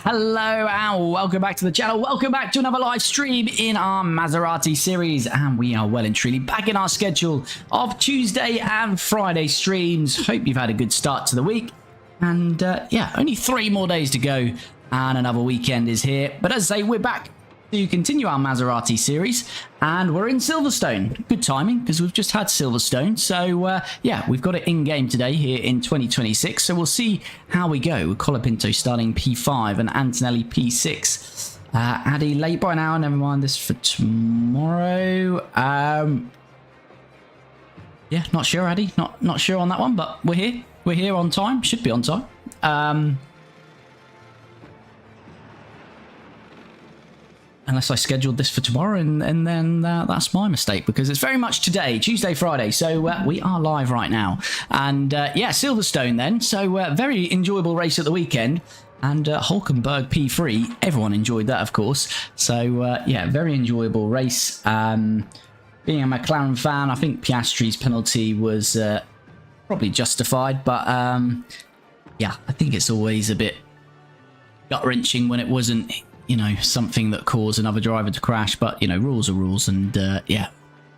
hello, and welcome back to the channel. Welcome back to another live stream in our Maserati series, and we are well and truly back in our schedule of Tuesday and Friday streams. Hope you've had a good start to the week, and yeah, only 3 more days to go, and another weekend is here. But as I say, we're back to continue our Maserati series, and we're in Silverstone. Good timing, because we've just had Silverstone. So yeah, we've got it in game today here in 2026. So we'll see how we go with Colapinto starting P5 and Antonelli P6. Addy late by an hour. Never mind, this for tomorrow. Yeah, not sure, Addy. Not sure on that one, but we're here. We're here on time. Should be on time. Unless I scheduled this for tomorrow, and then that's my mistake, because it's very much today, Tuesday, Friday. So we are live right now. And yeah, Silverstone then. So very enjoyable race at the weekend. And Hulkenberg P3, everyone enjoyed that, of course. So yeah, very enjoyable race. Being a McLaren fan, I think Piastri's penalty was probably justified. But yeah, I think it's always a bit gut-wrenching when it wasn't, you know, something that caused another driver to crash. But, you know, rules are rules, and yeah,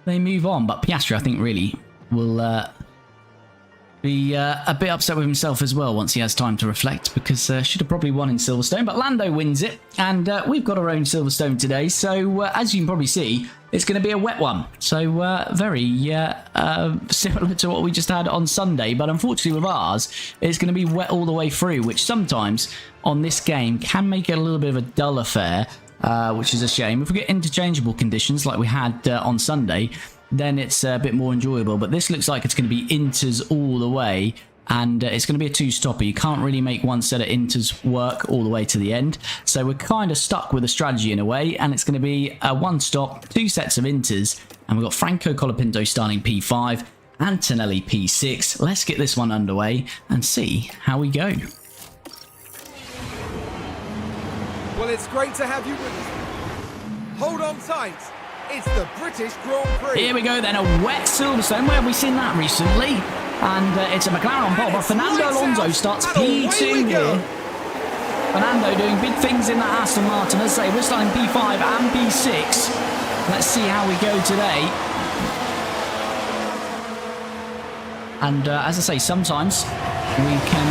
they move on. But Piastri, I think, really will be a bit upset with himself as well once he has time to reflect, because should have probably won in Silverstone. But Lando wins it, and we've got our own Silverstone today. So as you can probably see, it's going to be a wet one. So very similar to what we just had on Sunday. But unfortunately with ours, it's going to be wet all the way through, which sometimes on this game can make it a little bit of a dull affair, which is a shame. If we get interchangeable conditions like we had on Sunday, then it's a bit more enjoyable. But this looks like it's going to be inters all the way, and it's going to be a 2-stopper. You can't really make one set of inters work all the way to the end. So we're kind of stuck with a strategy in a way, and it's going to be a 1-stop, 2 sets of inters. And we've got Franco Colapinto starting P5, Antonelli P6. Let's get this one underway and see how we go. Well, it's great to have you with us. Hold on tight. It's the British Grand Prix. Here we go then, a wet Silverstone. Where have we seen that recently? And it's a McLaren on pole, but Fernando Alonso starts P2 here. Fernando doing big things in that Aston Martin. As I say, we're starting P5 and P6. Let's see how we go today. And as I say, sometimes we can,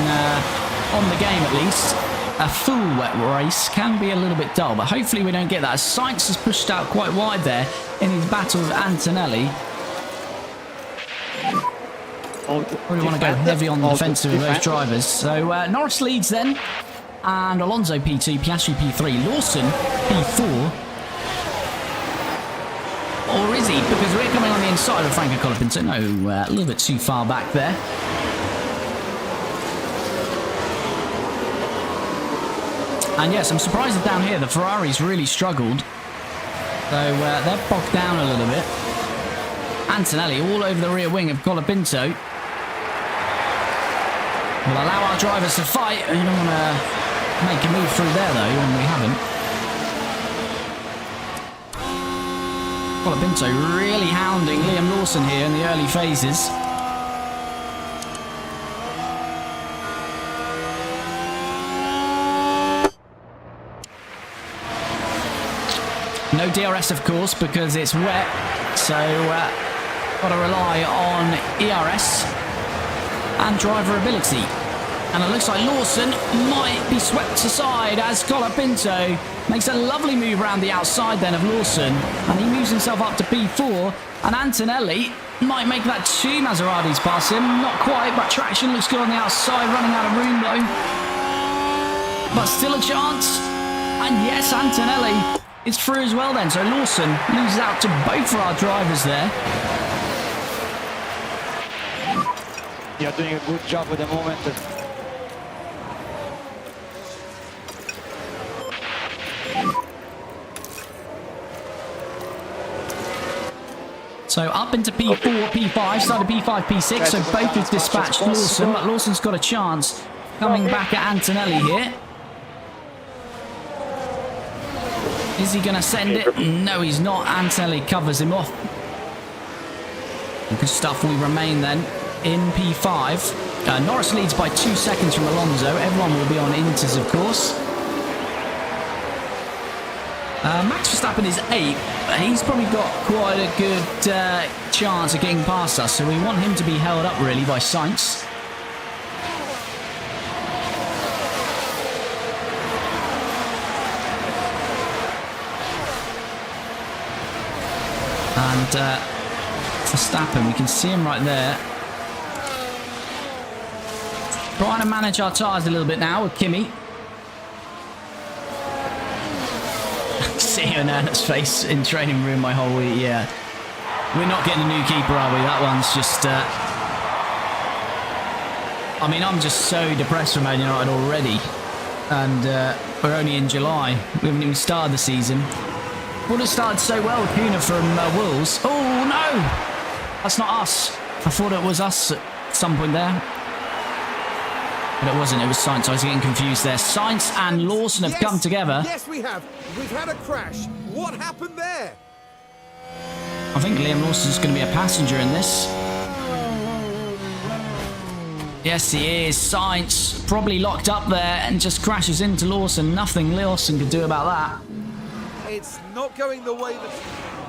on the game at least, a full wet race can be a little bit dull, but hopefully we don't get that. Sainz has pushed out quite wide there in his battle with Antonelli. Probably want to go heavy on the defensive of those drivers. So Norris leads then, and Alonso P2, Piastri P3, Lawson P4. Or is he? Because we're coming on the inside of Franco Colapinto. No, a little bit too far back there. And yes, I'm surprised that down here the Ferraris really struggled. So they're bogged down a little bit. Antonelli all over the rear wing of Colapinto. We'll allow our drivers to fight. You don't want to make a move through there though, and we haven't. Colapinto really hounding Liam Lawson here in the early phases. No DRS, of course, because it's wet, so got to rely on ERS and driver ability. And it looks like Lawson might be swept aside as Colapinto makes a lovely move around the outside then of Lawson, and he moves himself up to P4, and Antonelli might make that 2 Maseratis pass him. Not quite, but traction looks good on the outside, running out of room though. But still a chance, and yes, Antonelli is through as well then, so Lawson loses out to both of our drivers there. You're doing a good job at the moment. So up into P4, P5, started P5, P6, so both have dispatched Lawson, but Lawson's got a chance coming back at Antonelli here. Is he going to send it? No, he's not. Antonelli covers him off. Good stuff. We remain then in P5. Norris leads by 2 seconds from Alonso. Everyone will be on inters, of course. Max Verstappen is 8th, but he's probably got quite a good chance of getting past us, so we want him to be held up really by Sainz. And Verstappen, we can see him right there. Trying to manage our tyres a little bit now with Kimi. See Hernandez's face in training room my whole week, yeah. We're not getting a new keeper, are we? That one's just... I mean, I'm just so depressed for Man United already. And we're only in July. We haven't even started the season. Would have started so well with Kuna from Wolves. Oh, no! That's not us. I thought it was us at some point there. But it wasn't, it was Sainz. I was getting confused there. Sainz and Lawson have come together. Yes, we have. We've had a crash. What happened there? I think Liam Lawson's going to be a passenger in this. Yes, he is. Sainz probably locked up there and just crashes into Lawson. Nothing Lawson could do about that. It's not going the way that...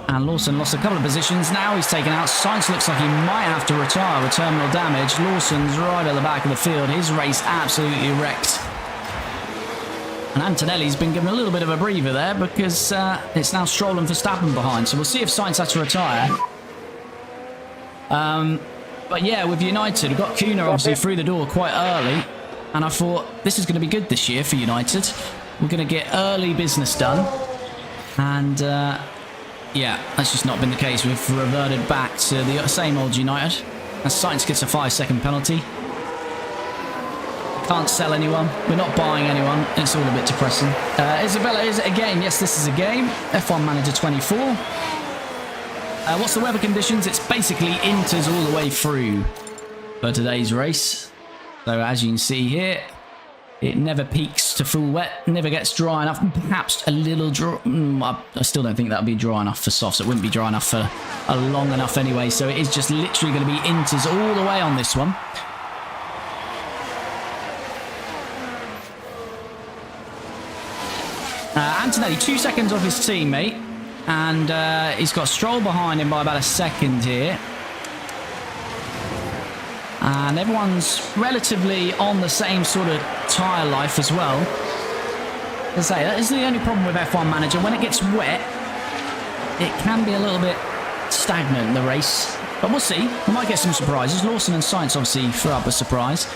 And Lawson lost a couple of positions. Now he's taken out. Sainz looks like he might have to retire with terminal damage. Lawson's right at the back of the field. His race absolutely wrecked. And Antonelli's been given a little bit of a breather there because it's now Stroll and Verstappen behind. So we'll see if Sainz has to retire. But yeah, with United, we've got Kuna obviously through the door quite early. And I thought, this is going to be good this year for United. We're going to get early business done. And... yeah, that's just not been the case. We've reverted back to the same old United. As Sainz gets a 5-second penalty. Can't sell anyone. We're not buying anyone. It's all a bit depressing. Isabella, is it a game? Yes, this is a game. F1 Manager 24. What's the weather conditions? It's basically inters all the way through for today's race. So as you can see here, it never peaks to full wet, never gets dry enough. Perhaps a little dry. I still don't think that would be dry enough for softs. It wouldn't be dry enough for a long enough anyway. So it is just literally going to be inters all the way on this one. Antonelli, 2 seconds off his teammate. And he's got Stroll behind him by about a second here. And everyone's relatively on the same sort of tyre life as well. As I say, that is the only problem with F1 Manager. When it gets wet, it can be a little bit stagnant, the race. But we'll see. We might get some surprises. Lawson and Sainz obviously threw up a surprise.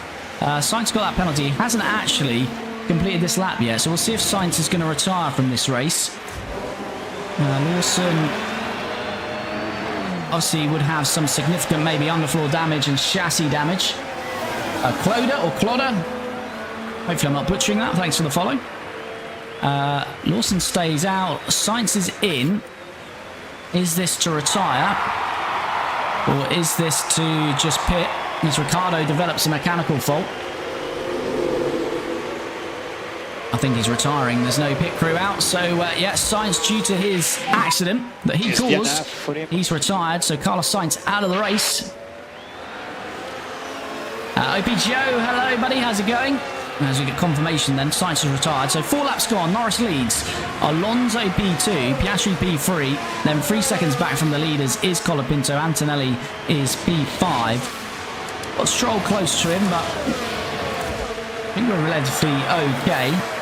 Sainz got that penalty. He hasn't actually completed this lap yet. So we'll see if Sainz is going to retire from this race. Lawson... obviously would have some significant maybe underfloor damage and chassis damage. Clodder. Hopefully I'm not butchering that. Thanks for the follow. Lawson stays out. Sainz is in. Is this to retire? Or is this to just pit? As Ricciardo develops a mechanical fault. I think he's retiring. There's no pit crew out. So, yeah, Sainz, due to his accident that he caused, he's retired. So, Carlos Sainz out of the race. OP Joe, hello, buddy. How's it going? As we get confirmation then, Sainz is retired. So, 4 laps gone. Norris leads. Alonso P2, Piastri P3. Then 3 seconds back from the leaders is Colapinto. Antonelli is P5. Got Stroll close to him, but I think we're relatively okay.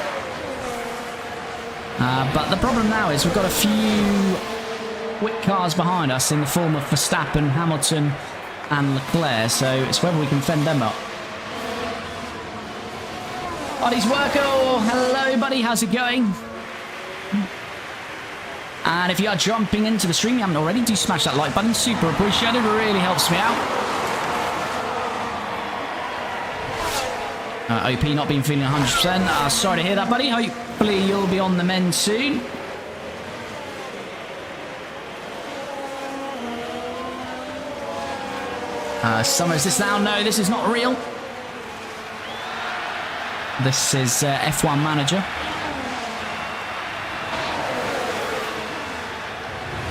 But the problem now is we've got a few quick cars behind us in the form of Verstappen, Hamilton and Leclerc, so it's whether we can fend them up. Buddy's worker, hello buddy, how's it going? And if you are jumping into the stream, you haven't already, do smash that like button, super appreciated, it really helps me out. OP not been feeling 100%. Sorry to hear that, buddy. Hopefully you'll be on the mend soon. Summer, is this now? No, this is not real. This is F1 Manager.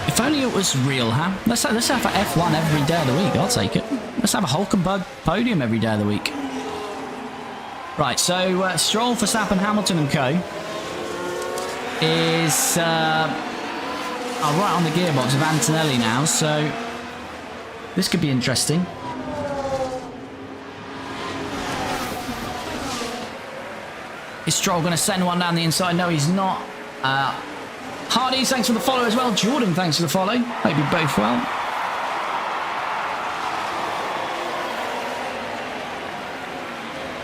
If only it was real, huh? Let's have a F1 every day of the week. I'll take it. Let's have a Hulkenberg podium every day of the week. Right, so Stroll, Verstappen, Hamilton and co. is right on the gearbox of Antonelli now, so this could be interesting. Is Stroll going to send one down the inside? No, he's not. Hardy, thanks for the follow as well. Jordan, thanks for the follow. Hope you both well.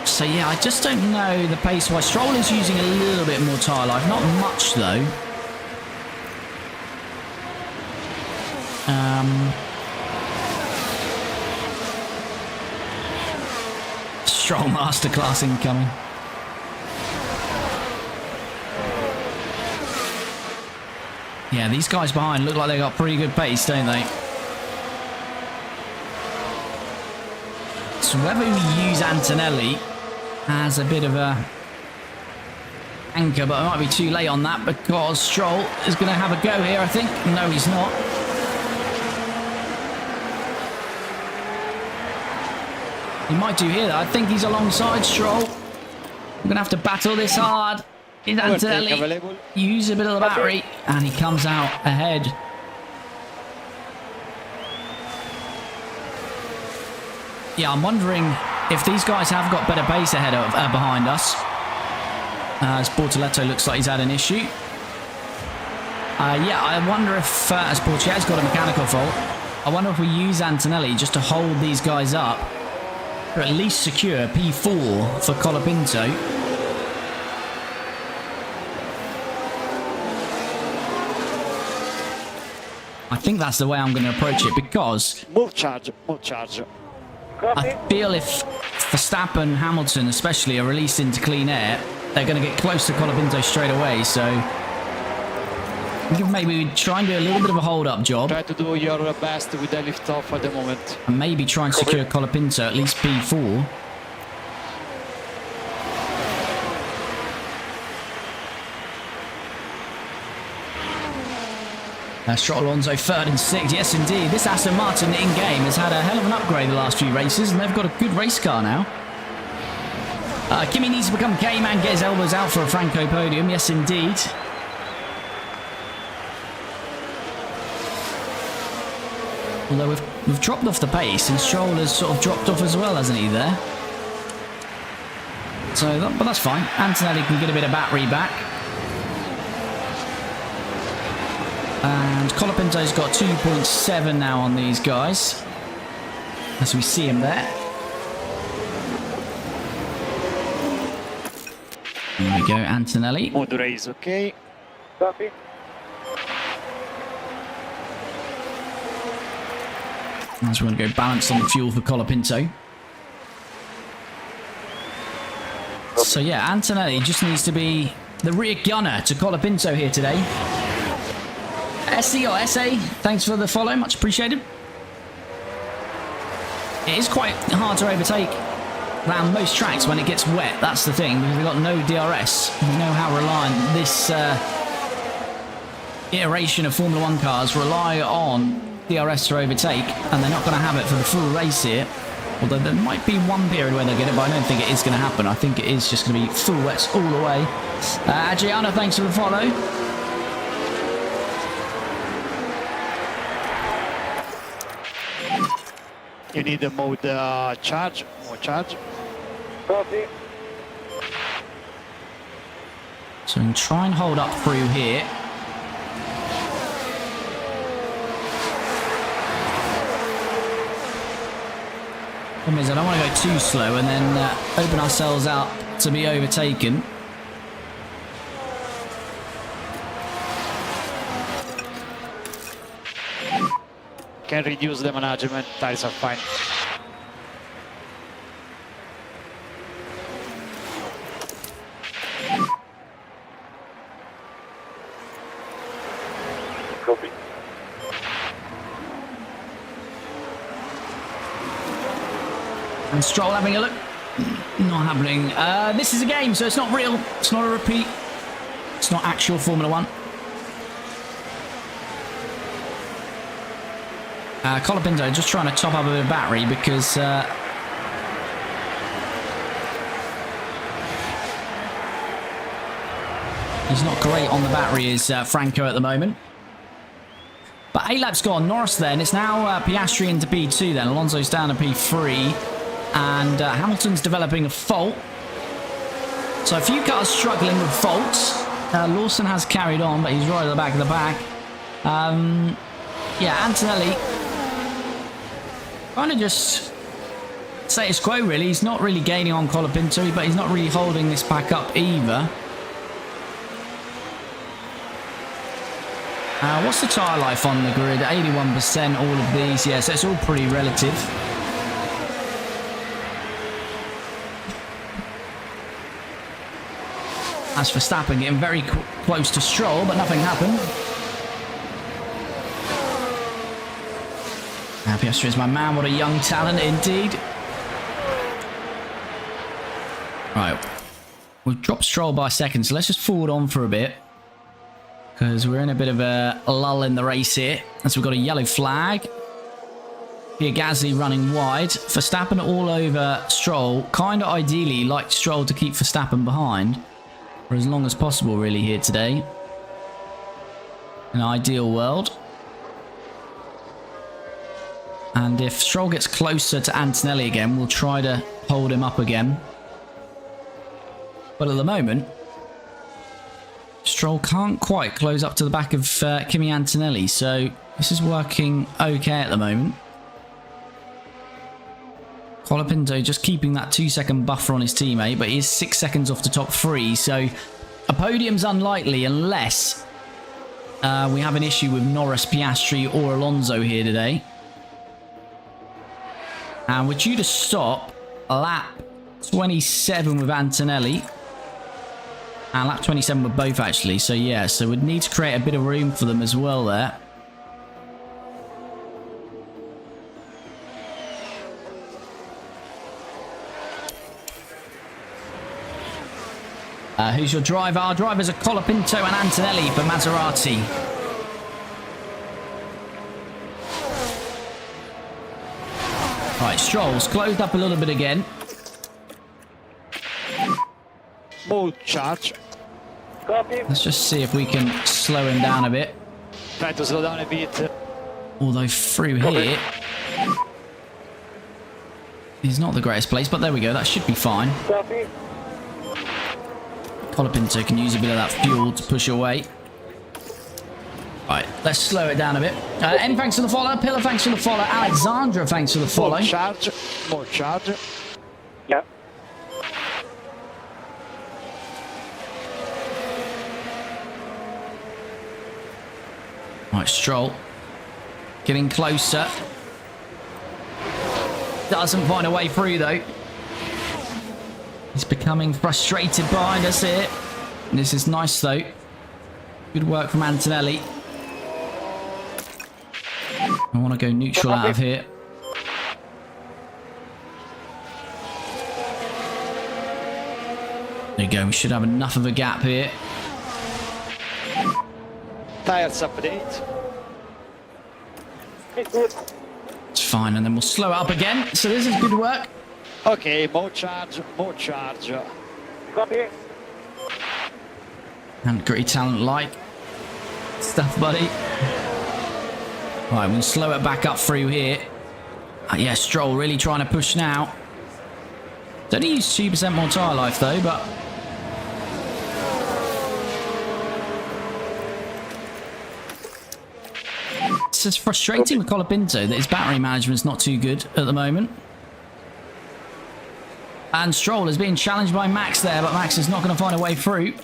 So yeah, I just don't know the pace why Stroll is using a little bit more tyre life. Not much though. Stroll masterclass incoming. Yeah, these guys behind look like they got pretty good pace, don't they? So whether we use Antonelli as a bit of a anchor, but it might be too late on that because Stroll is going to have a go here, I think. No, he's not. He might do here, though. I think he's alongside Stroll. We're going to have to battle this hard. Is Antonelli use a bit of the battery, and he comes out ahead. Yeah, I'm wondering if these guys have got better pace ahead of behind us. As Bortoletto looks like he's had an issue. Yeah, I wonder if, as Portia's got a mechanical fault, I wonder if we use Antonelli just to hold these guys up, or at least secure P4 for Colapinto. I think that's the way I'm going to approach it because Move charge, move charge. I feel if Verstappen, Hamilton especially, are released into clean air, they're going to get close to Colapinto straight away. So we can maybe try and do a little bit of a hold-up job. Try to do your best with the lift-off at the moment. And maybe try and secure Colapinto at least P4. Stroll Alonso 3rd and 6th. Yes, indeed. This Aston Martin in-game has had a hell of an upgrade the last few races, and they've got a good race car now. Kimi needs to become K-man, get his elbows out for a Franco podium. Yes, indeed. Although we've dropped off the pace, and Stroll has sort of dropped off as well, hasn't he, there? So, but that's fine. Antonelli can get a bit of battery back. And Colapinto's got 2.7 now on these guys, as we see him there. There we go, Antonelli. Mode race, okay. Copy. As we're going to go balance on the fuel for Colapinto. So yeah, Antonelli just needs to be the rear gunner to Colapinto here today. SC or SA, thanks for the follow, much appreciated. It is quite hard to overtake around most tracks when it gets wet, that's the thing, because we've got no DRS. We know how reliant this iteration of Formula 1 cars rely on DRS to overtake, and they're not going to have it for the full race here. Although there might be one period where they get it, but I don't think it is going to happen. I think it is just going to be full wets all the way. Adriana, thanks for the follow. You need a mode charge, more charge. Copy. So we can try and hold up through here. Problem is, I don't want to go too slow and then open ourselves up to be overtaken. Can reduce the management, tires are fine. Copy. And Stroll having a look. Not happening. This is a game, so it's not real. It's not a repeat. It's not actual Formula 1. Colapinto just trying to top up a bit of battery because He's not great on the battery, is Franco at the moment. But 8 laps gone. Norris then. It's now Piastri into P2 then. Alonso's down to P3. And Hamilton's developing a fault. So a few cars struggling with faults. Lawson has carried on, but he's right at the back of the pack. Yeah, Antonelli kind of just status quo, really. He's not really gaining on Colapinto, but he's not really holding this pack up either. What's the tyre life on the grid? 81%, all of these. Yes, that's all pretty relative. As for Verstappen getting very close to Stroll, but nothing happened. Now Piastri is my man. What a young talent indeed. Right. We've dropped Stroll by a second, so let's just forward on for a bit. Because we're in a bit of a lull in the race here. As we've got a yellow flag. Here Gasly running wide. Verstappen all over Stroll. Kind of ideally like Stroll to keep Verstappen behind. For as long as possible really here today. An ideal world. And if Stroll gets closer to Antonelli again, we'll try to hold him up again. But at the moment, Stroll can't quite close up to the back of Kimi Antonelli, so this is working okay at the moment. Colapinto just keeping that 2-second buffer on his teammate, but he is 6 seconds off the top 3, so a podium's unlikely unless we have an issue with Norris, Piastri or Alonso here today. And we're due to stop lap 27 with Antonelli. And lap 27 with both, actually. So, yeah. So, we'd need to create a bit of room for them as well there. Who's your driver? Our drivers are Colapinto and Antonelli for Maserati. Right, Stroll's closed up a little bit again. Mode charge. Copy. Let's just see if we can slow him down a bit. Try to slow down a bit. Although through here, he's not the greatest place, but there we go. That should be fine. Copy. Colapinto can use a bit of that fuel to push away. Right, let's slow it down a bit. Any thanks for the follow. Pillar, thanks for the follow. Alexandra, thanks for the follow. More charge. More charge. Yep. Right, Stroll. Getting closer. Doesn't find a way through, though. He's becoming frustrated behind us here. This is nice, though. Good work from Antonelli. I want to go neutral out of here. There you go. We should have enough of a gap here. Tires update. It's fine, and then we'll slow it up again. So this is good work. Okay, more charge, more charge. Copy. And gritty talent like stuff, buddy. Right, we'll slow it back up through here. Yeah, Stroll really trying to push now. It's only used 2% more tyre life though, but it's just frustrating with Colapinto that his battery management's not too good at the moment. And Stroll is being challenged by Max there, but Max is not going to find a way through.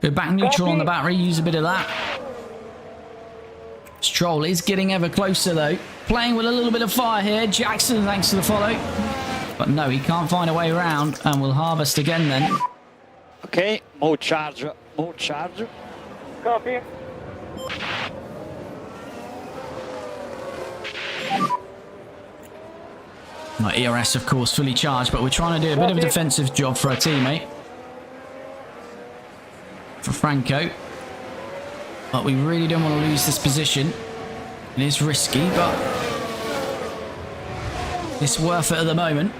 Go back neutral on the battery, use a bit of that. Stroll is getting ever closer though. Playing with a little bit of fire here. Jackson, thanks for the follow. But no, he can't find a way around, and we'll harvest again then. Okay, more charge, more charge. Copy. My ERS, of course, fully charged, but we're trying to do a bit of a defensive job for our teammate. For Franco. But we really don't want to lose this position. It is risky, but it's worth it at the moment.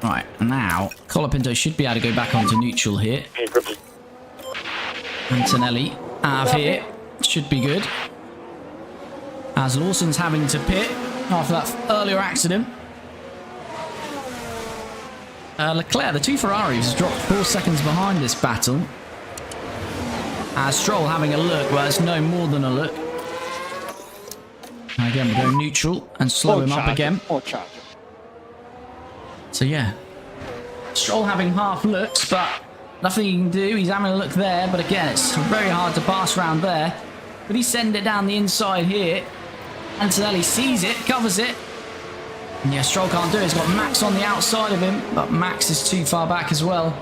Right, Now, Colapinto should be able to go back onto neutral here. Antonelli out of here. Should be good. As Lawson's having to pit after that earlier accident. Leclerc, the two Ferraris, dropped 4 seconds behind this battle. As Stroll having a look, well, it's no more than a look. Again, we'll go neutral and slow him up again. So yeah, Stroll having half looks, but nothing he can do. He's having a look there, but again, it's very hard to pass around there. But he send it down the inside here. Antonelli sees it, covers it. And yeah, Stroll can't do it. He's got Max on the outside of him, but Max is too far back as well.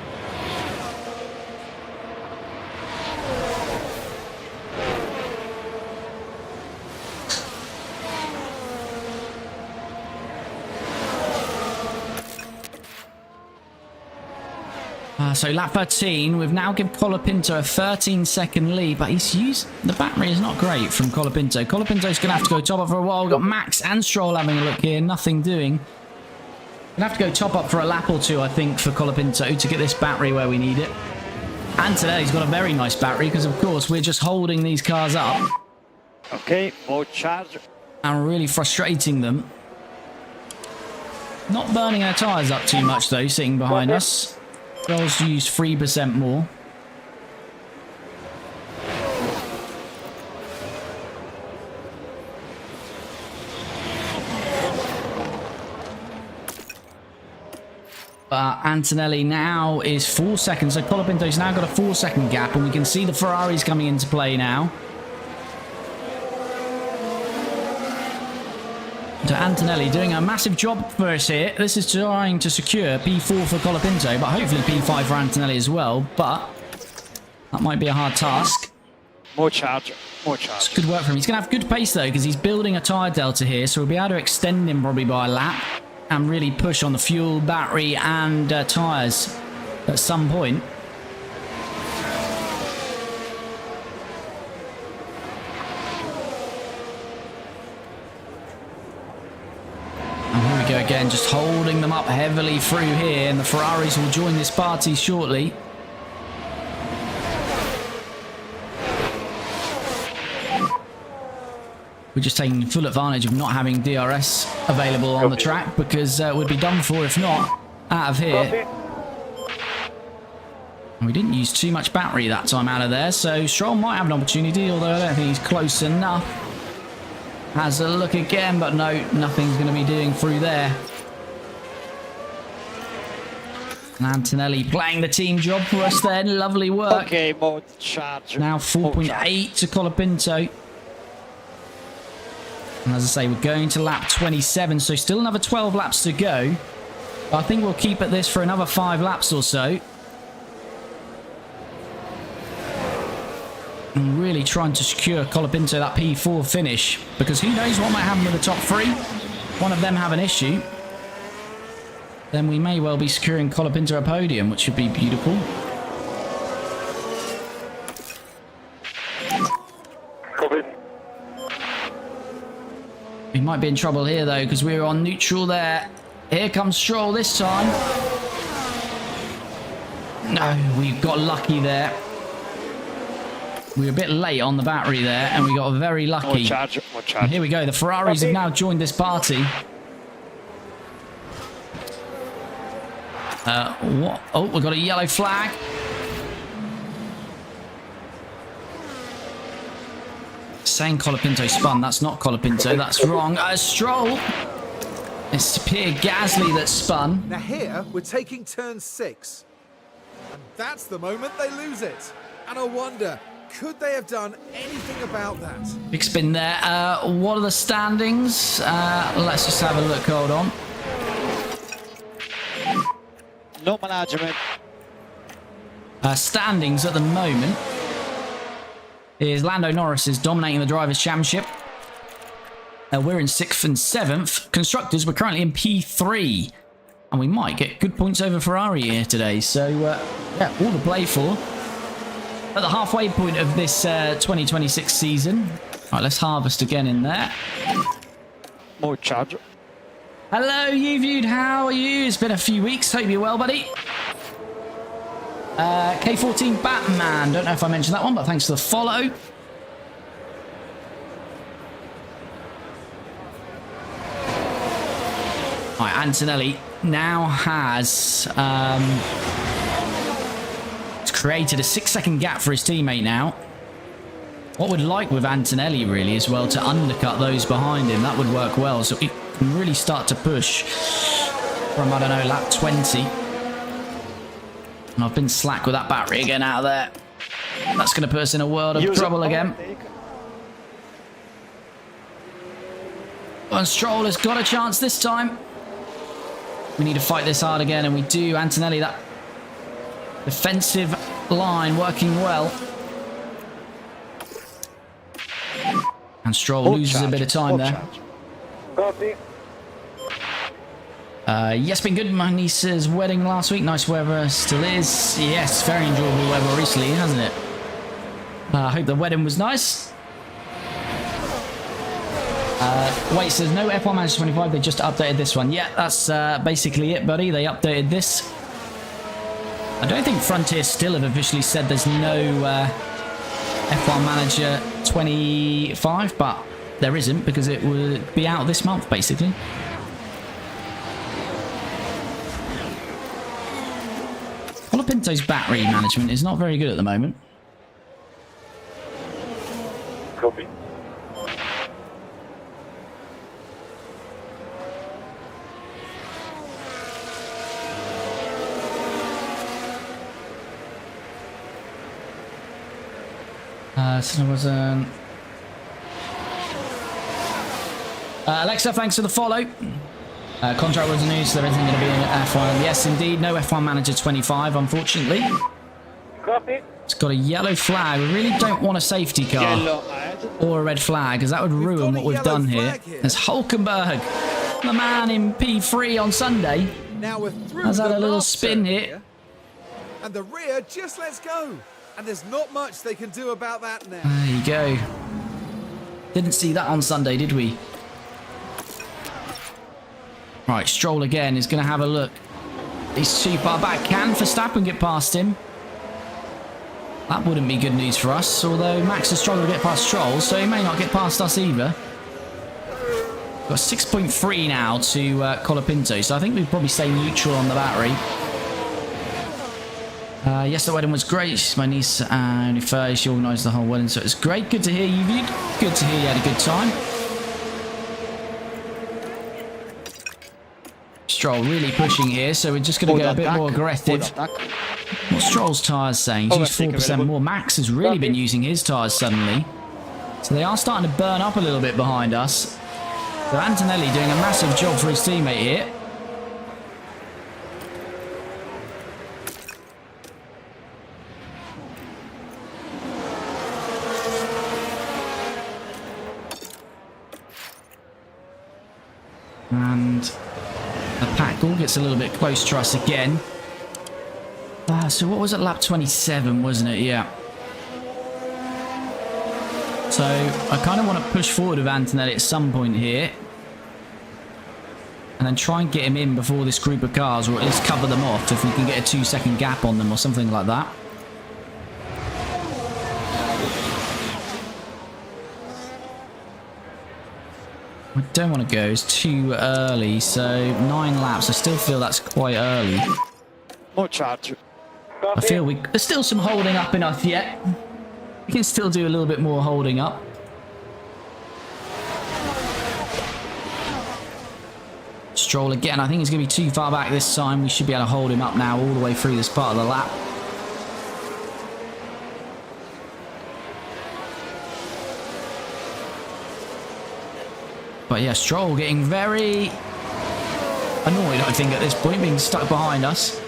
So lap 13, we've now given Colapinto a 13-second lead, but he's used... The battery is not great from Colapinto. Colapinto's going to have to go top up for a while. We've got Max and Stroll having a look here, nothing doing. Going to have to go top up for a lap or two, I think, for Colapinto to get this battery where we need it. And today he's got a very nice battery, because of course we're just holding these cars up. Okay, more charge. And really frustrating them. Not burning our tyres up too much though, sitting behind us. Stroll's used 3% more. Antonelli now is 4 seconds. So Colapinto's now got a 4-second gap, and we can see the Ferraris coming into play now. To Antonelli doing a massive job for us here. This is trying to secure P4 for Colapinto, but hopefully P5 for Antonelli as well. But that might be a hard task. More charge. More charge. It's good work for him. He's going to have good pace though, because he's building a tyre delta here, so we'll be able to extend him probably by a lap and really push on the fuel, battery and tyres at some point. Go again, just holding them up heavily through here, and the Ferraris will join this party shortly. We're just taking full advantage of not having DRS available on the track, because we'd be done for if not out of here. And we didn't use too much battery that time out of there, so Stroll might have an opportunity, although I don't think he's close enough. Has a look again, but no, nothing's going to be doing through there. And Antonelli playing the team job for us then. Lovely work. Okay, more charge. Now 4.8 to Colapinto. And as I say, we're going to lap 27, so still another 12 laps to go. I think we'll keep at this for another 5 laps or so. And really trying to secure Colapinto that P4 finish, because who knows what might happen with the top 3. One of them have an issue, then we may well be securing Colapinto a podium, which would be beautiful. We might be in trouble here though, because we're on neutral there. Here comes Stroll this time. No, we got lucky there. We were a bit late on the battery there, and we got very lucky. More charge, more charge. And here we go. The Ferraris have now joined this party. What? Oh, we've got a yellow flag. Saying Colapinto spun. That's not Colapinto. That's wrong. Stroll. It's Pierre Gasly that spun. Now here, we're taking turn 6. And that's the moment they lose it. And I wonder, could they have done anything about that? Big spin there. What are the standings? Let's just have a look. Hold on. No management. Standings at the moment is Lando Norris is dominating the Drivers' Championship. We're in 6th and 7th. Constructors, we're currently in P3. And we might get good points over Ferrari here today. So, yeah, all to play for. At the halfway point of this 2026 season. All right, let's harvest again in there. More charge. Hello, YouViewed. How are you? It's been a few weeks. Hope you're well, buddy. K14 Batman. Don't know if I mentioned that one, but thanks for the follow. All right, Antonelli now has created a 6-second gap for his teammate now. What we'd like with Antonelli really is, well, to undercut those behind him. That would work well, so he can really start to push from, I don't know, lap 20. And I've been slack with that battery again out of there. That's going to put us in a world of trouble again. And Stroll has got a chance this time. We need to fight this hard again, and we do. Antonelli, that defensive line working well. And Stroll loses a bit of time there. Copy. Yes, been good. My niece's wedding last week. Nice weather still is. Yes, very enjoyable weather recently, hasn't it? I hope the wedding was nice. Wait, so there's no F1 Manager 25. They just updated this one. Yeah, that's basically it, buddy. They updated this. I don't think Frontier still have officially said there's no F1 Manager 25, but there isn't because it would be out this month, basically. Colapinto's battery management is not very good at the moment. Copy. So there was Alexa, thanks for the follow. Contract was news, so there isn't going to be an F1. Yes, indeed, no F1 Manager 25, unfortunately. Copy. It's got a yellow flag. We really don't want a safety car or a red flag, because that would ruin what we've done here. There's Hulkenberg, the man in P3 on Sunday. Now we're through Has had the a little last spin circuit here. and the rear just lets go. And there's not much they can do about that now. There you go. Didn't see that on Sunday, did we? Right, Stroll again is going to have a look. He's too far back. Can Verstappen get past him? That wouldn't be good news for us, although Max has struggled to get past Stroll, so he may not get past us either. We've got 6.3 now to Colapinto, so I think we'd probably stay neutral on the battery. Yes, the wedding was great. My niece only 30, she organised the whole wedding, so it was great. Good to hear you, Viewed. Good to hear you had a good time. Stroll really pushing here, so we're just going to go a bit more aggressive. What's Stroll's tyres saying? He's used 4% more. Max has really been using his tyres suddenly. So they are starting to burn up a little bit behind us. So Antonelli doing a massive job for his teammate here. And the pack all gets a little bit close to us again. So what was it, lap 27, wasn't it? Yeah. So I kind of want to push forward with Antonelli at some point here. And then try and get him in before this group of cars, or at least cover them off if we can get a 2-second gap on them or something like that. I don't want to go, it's too early, so 9 laps, I still feel that's quite early. More charge. I feel there's still some holding up enough yet. We can still do a little bit more holding up. Stroll again, I think he's going to be too far back this time. We should be able to hold him up now all the way through this part of the lap. But yeah, Stroll getting very annoyed, I think, at this point, being stuck behind us.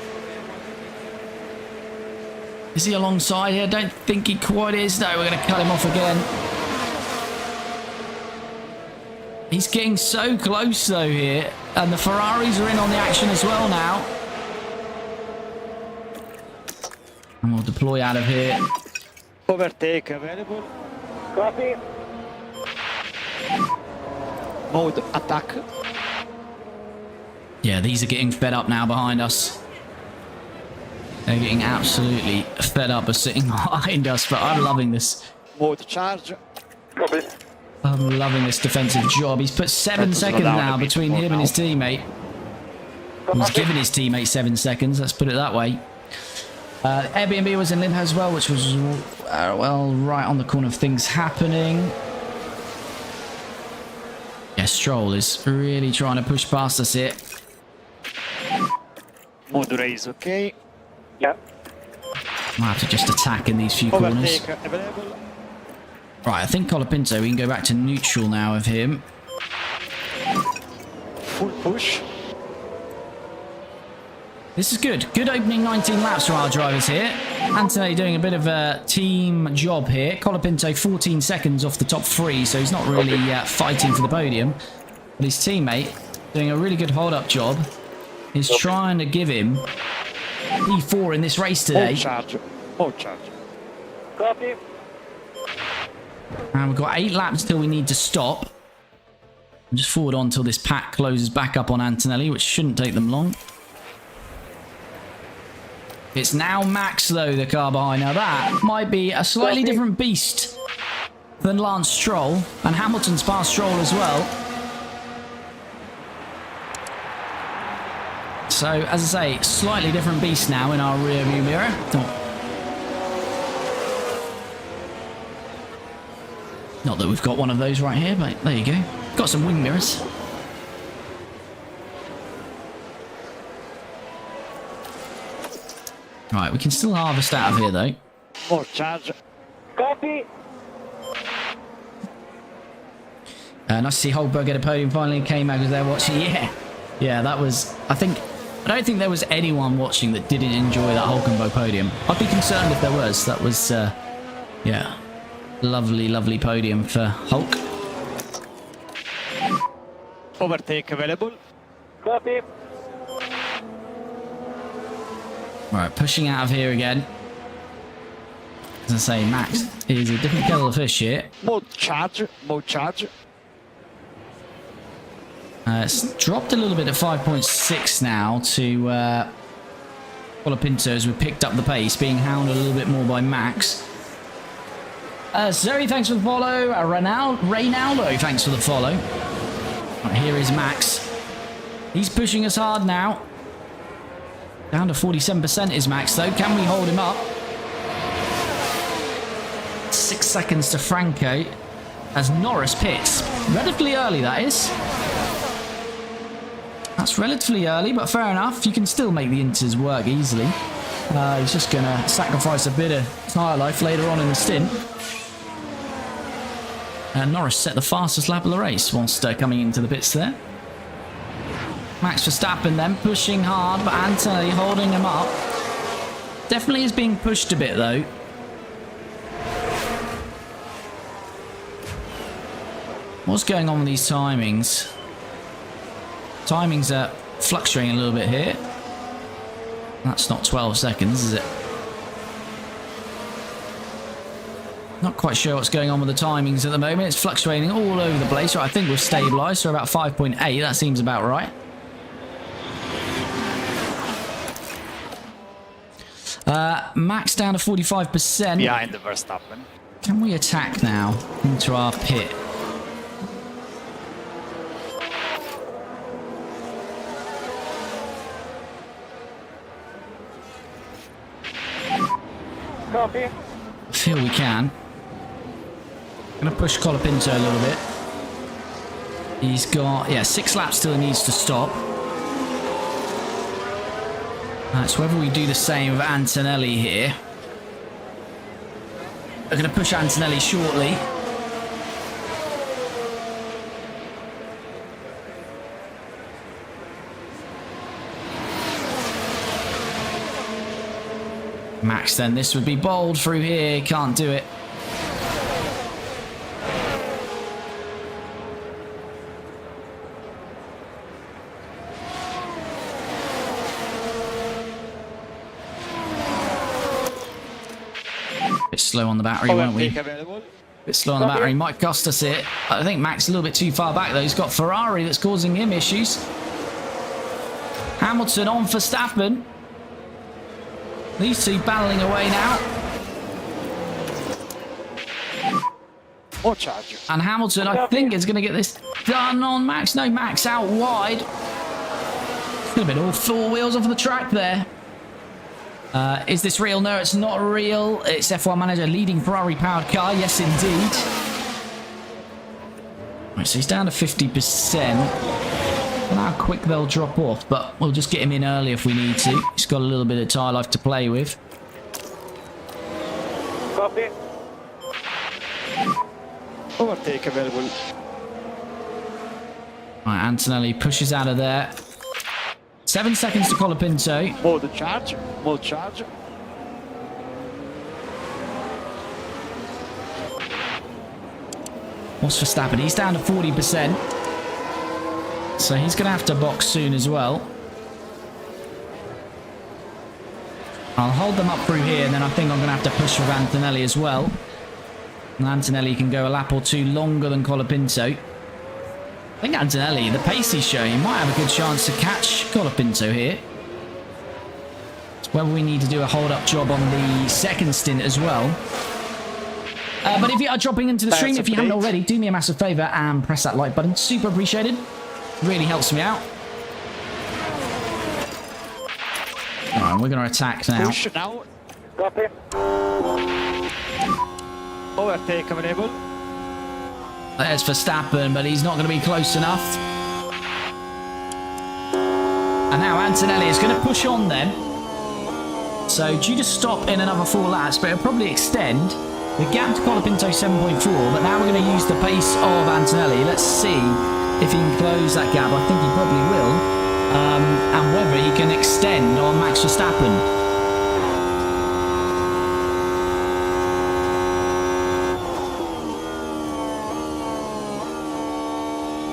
Is he alongside here? I don't think he quite is. No, we're going to cut him off again. He's getting so close, though, here. And the Ferraris are in on the action as well now. And we'll deploy out of here. Overtake available. Copy. Mode attack. Yeah, these are getting fed up now behind us. They're getting absolutely fed up of sitting behind us, but I'm loving this. Mode charge. Copy. I'm loving this defensive job. He's put 7 seconds now between him and his teammate. He's given his teammate 7 seconds, let's put it that way. Airbnb was in limbo as well, which was, well, right on the corner of things happening. Yeah, Stroll is really trying to push past us here. Mode race, okay. Yeah. Might have to just attack in these few corners. Overtake available. Right, I think Colapinto, we can go back to neutral now of him. Full push. This is good. Good opening 19 laps for our drivers here. Antonelli doing a bit of a team job here. Colapinto 14 seconds off the top 3, so he's not really fighting for the podium. But his teammate doing a really good hold-up job. He's trying to give him P4 in this race today. Mode charge. Mode charge. Copy. And we've got 8 laps till we need to stop. And just forward on until this pack closes back up on Antonelli, which shouldn't take them long. It's now Max, though, the car behind. Now, that might be a slightly different beast than Lance Stroll. And Hamilton's past Stroll as well. So, as I say, slightly different beast now in our rear view mirror. Not that we've got one of those right here, but there you go. Got some wing mirrors. Right, we can still harvest out of here, though. Mode charge. Copy. Nice to see Holberg get a podium finally. K-Mag was there watching. Yeah, that was... I don't think there was anyone watching that didn't enjoy that Hulkenberg podium. I'd be concerned if there was. That was, yeah, lovely, lovely podium for Hulk. Overtake available. Copy. Right, pushing out of here again. As I say, Max is a different kettle of fish here. Mode charge. Mode charge. It's dropped a little bit at 5.6 now to Colapinto as we picked up the pace, being hounded a little bit more by Max. Zoe, thanks for the follow. Reynaldo, thanks for the follow. Right, here is Max. He's pushing us hard now. Down to 47% is Max, though. Can we hold him up? 6 seconds to Franco as Norris pits. Relatively early, that is. That's relatively early, but fair enough. You can still make the inters work easily. He's just going to sacrifice a bit of tyre life later on in the stint. And Norris set the fastest lap of the race whilst coming into the pits there. Max Verstappen then pushing hard, but Antonelli holding him up. Definitely is being pushed a bit, though. What's going on with these timings? Timings are fluctuating a little bit here. That's not 12 seconds, is it? Not quite sure what's going on with the timings at the moment. It's fluctuating all over the place. Right, I think we've stabilised, so about 5.8. That seems about right. Max down to 45%. Behind the Verstappen. Can we attack now into our pit? Copy. I feel we can. Gonna push Colapinto a little bit. He's got, yeah, 6 laps till he needs to stop. So whether we do the same with Antonelli here. We're gonna push Antonelli shortly. Max then, this would be bold through here, can't do it. Bit slow on the battery, weren't we? Bit slow on the battery, might cost us it. I think Max a little bit too far back though, he's got Ferrari that's causing him issues. Hamilton on for Verstappen. These two battling away now. More charge. And Hamilton, I think, is going to get this done on Max. No, Max out wide. Could have been all four wheels off the track there. Is this real? No, it's not real. It's F1 Manager leading Ferrari-powered car. Yes, indeed. Right, so he's down to 50%. I don't know how quick they'll drop off, but we'll just get him in early if we need to. He's got a little bit of tyre life to play with. Copy. Overtake available. Right, Antonelli pushes out of there. 7 seconds to Colapinto. Mode charge. Mode charge. What's Verstappen? He's down to 40%. So he's going to have to box soon as well. I'll hold them up through here, and then I think I'm going to have to push with Antonelli as well. And Antonelli can go a lap or two longer than Colapinto. I think Antonelli, the pace he's showing, he might have a good chance to catch Colapinto here. It's whether we need to do a hold-up job on the second stint as well. But if you are dropping into the stream, if you haven't already, do me a massive favour and press that like button. Super appreciated. Really helps me out. Alright, we're going to attack now. Push now. Copy. Overtake available. There's Verstappen, but he's not going to be close enough. And now Antonelli is going to push on then. So due to stop in another 4 laps, but it'll probably extend. The gap to Colapinto 7.4, but now we're going to use the pace of Antonelli. Let's see if he can close that gap. I think he probably will. And whether he can extend on Max Verstappen.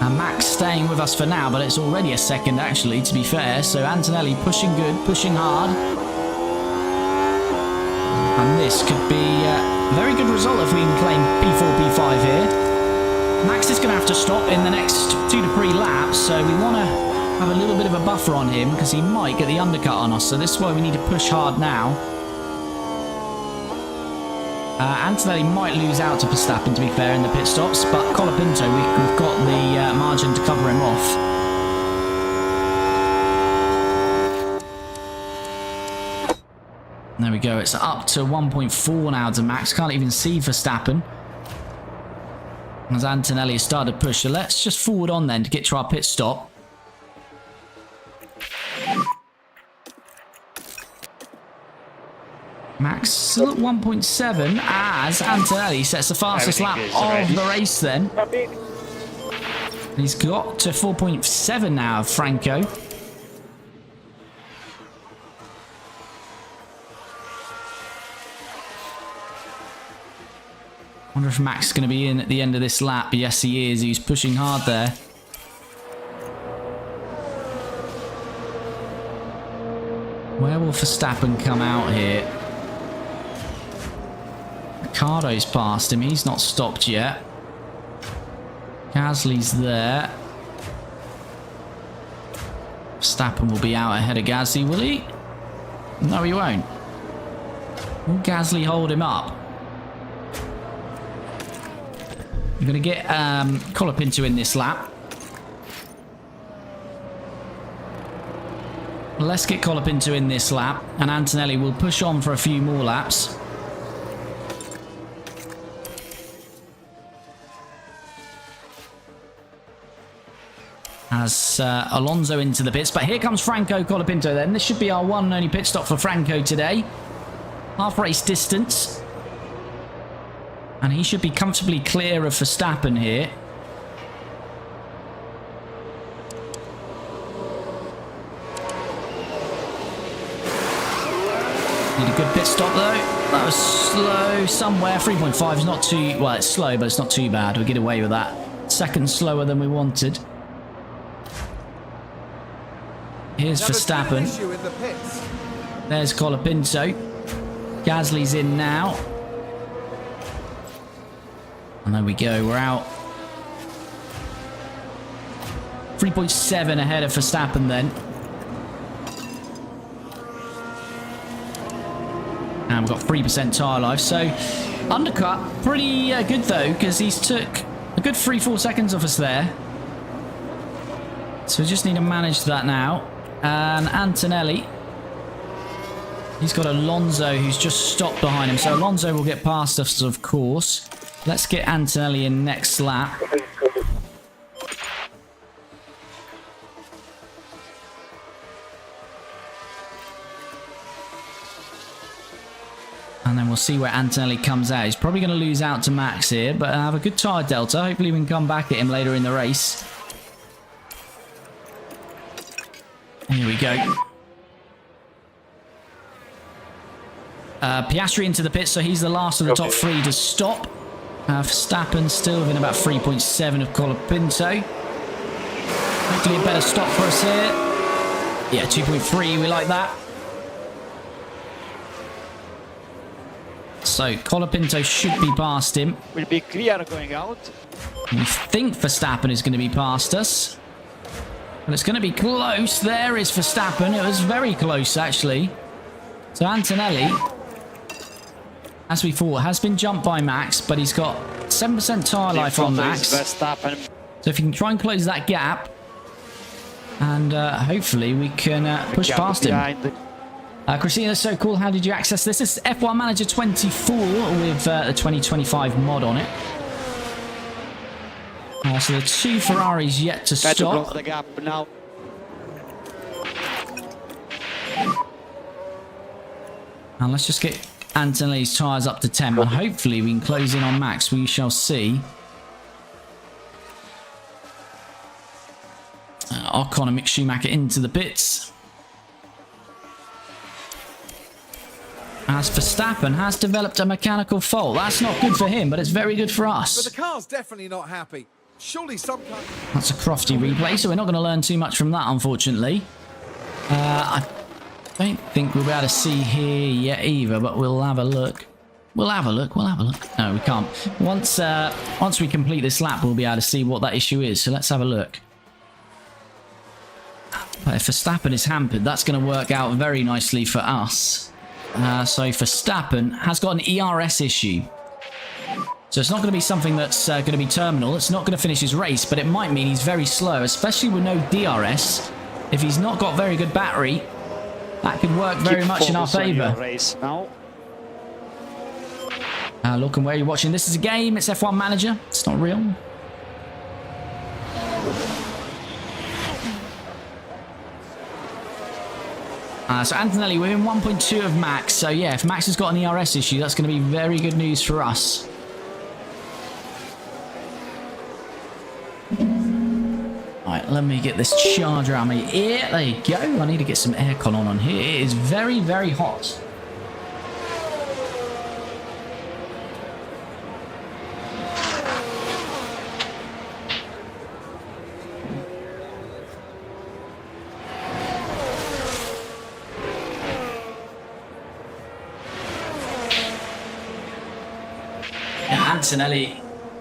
And Max staying with us for now, but it's already a second actually, to be fair. So Antonelli pushing good, pushing hard. And this could be a very good result if we can claim P4, P5 here. Max is going to have to stop in the next 2 to 3 laps, so we want to have a little bit of a buffer on him because he might get the undercut on us. So this is why we need to push hard now. Antonelli might lose out to Verstappen, to be fair, in the pit stops, but Colapinto, we've got the margin to cover him off. There we go, it's up to 1.4 now to Max. Can't even see Verstappen as Antonelli has started to push. So let's just forward on then to get to our pit stop. Max still at 1.7 as Antonelli sets the fastest lap of the race then. Copy. He's got to 4.7 now of Franco. Wonder if Max is going to be in at the end of this lap. Yes, he is. He's pushing hard there. Where will Verstappen come out here? Ricardo's passed him. He's not stopped yet. Gasly's there. Verstappen will be out ahead of Gasly, will he? No, he won't. Will Gasly hold him up? We're going to get Colapinto in this lap. Let's get Colapinto in this lap, and Antonelli will push on for a few more laps. As Alonso into the pits, but here comes Franco Colapinto then. This should be our one and only pit stop for Franco today. Half race distance. And he should be comfortably clear of Verstappen here. Need a good pit stop though. That was slow somewhere. 3.5 is not too... Well, it's slow, but it's not too bad. We'll get away with that. Second slower than we wanted. Here's Verstappen. There's Colapinto. Gasly's in now. And there we go, we're out. 3.7 ahead of Verstappen then. And we've got 3% tyre life. So, undercut, pretty good though, because he's took a good 3-4 seconds off us there. So we just need to manage that now. And Antonelli, he's got Alonso who's just stopped behind him. So Alonso will get past us, of course. Let's get Antonelli in next lap. And then we'll see where Antonelli comes out. He's probably going to lose out to Max here, but have a good tyre delta. Hopefully we can come back at him later in the race. Here we go. Piastri into the pit, so he's the last of the top three to stop. Verstappen still within about 3.7 of Colapinto. Hopefully a better stop for us here. Yeah, 2.3, we like that. So Colapinto should be past him. Will be clear going out. We think Verstappen is going to be past us. But it's going to be close. There is Verstappen. It was very close, actually. So Antonelli, as we thought, has been jumped by Max, but he's got 7% tyre life on Max. So if you can try and close that gap, and hopefully we can push past him. Christina, so cool. How did you access this? This is F1 Manager 24 with the 2025 mod on it. So the two Ferraris yet to stop. Close the gap now. And let's just get Antonelli's tyres up to 10. And hopefully we can close in on Max. We shall see. Ocon and Mick Schumacher into the pits. As Verstappen has developed a mechanical fault. That's not good for him, but it's very good for us. But the car's definitely not happy. Surely some kind... That's a crofty replay, so we're not going to learn too much from that, unfortunately. I don't think we'll be able to see here yet either, but we'll have a look. We'll have a look. No, we can't. Once we complete this lap, we'll be able to see what that issue is. So let's have a look. But if Verstappen is hampered, that's going to work out very nicely for us. So Verstappen has got an ERS issue. So it's not going to be something that's going to be terminal. It's not going to finish his race, but it might mean he's very slow, especially with no DRS. If he's not got very good battery, that could work very much in our favour. Look, and where you're watching, this is a game. It's F1 Manager. It's not real. So Antonelli, we're in 1.2 of Max. So yeah, if Max has got an ERS issue, that's going to be very good news for us. Alright, let me get this charger out of my ear. There you go. I need to get some aircon on here. It is very, very hot.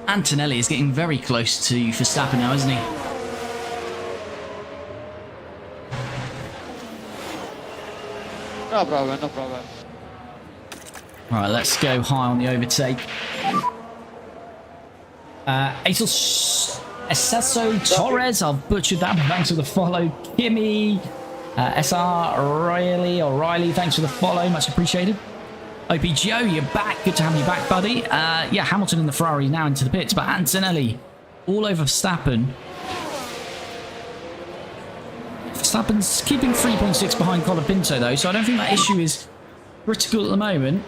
Antonelli is getting very close to Verstappen now, isn't he? No problem, no problem. Right, let's go high on the overtake. Acesso Torres, I've butchered that, but thanks for the follow. Kimi, SR O'Reilly, thanks for the follow, much appreciated. OPGO, you're back. Good to have you back, buddy. Yeah, Hamilton and the Ferrari now into the pits, but Antonelli all over Verstappen. Verstappen's keeping 3.6 behind Colapinto, though, so I don't think that issue is critical at the moment.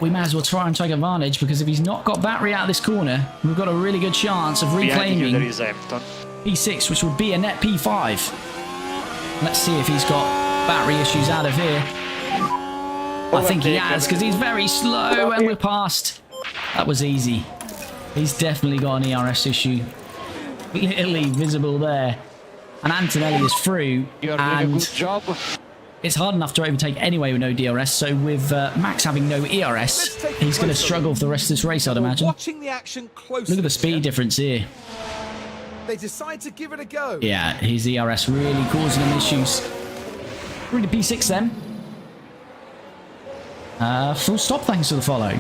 We may as well try and take advantage, because if he's not got battery out of this corner, we've got a really good chance of reclaiming P6, which would be a net P5. Let's see if he's got battery issues out of here. I think he has, because he's very slow, and we're past. That was easy. He's definitely got an ERS issue. Clearly visible there. And Antonelli is through. And good job. It's hard enough to overtake anyway with no DRS, so with Max having no ERS, he's going to struggle for the rest of this race, I'd imagine. Watching the action closely. Look at the speed difference here. They decide to give it a go. Yeah, his ERS really causing him issues. Through to P6 then. Full stop, thanks for the follow.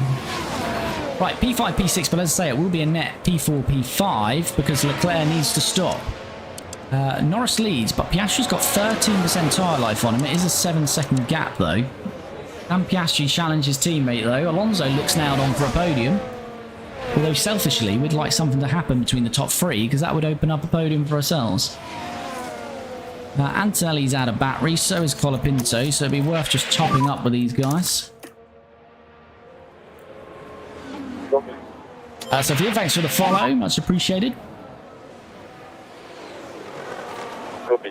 Right, P5, P6, but as I say, it will be a net P4, P5 because Leclerc needs to stop. Norris leads, but Piastri's got 13% tyre life on him. It is a 7-second gap, though. Can Piastri challenge his teammate, though? Alonso looks nailed on for a podium. Although, selfishly, we'd like something to happen between the top three, because that would open up a podium for ourselves. Antonelli's out of battery, so is Colapinto, so it'd be worth just topping up with these guys. Sophia, thanks for the follow. Much appreciated. Copy.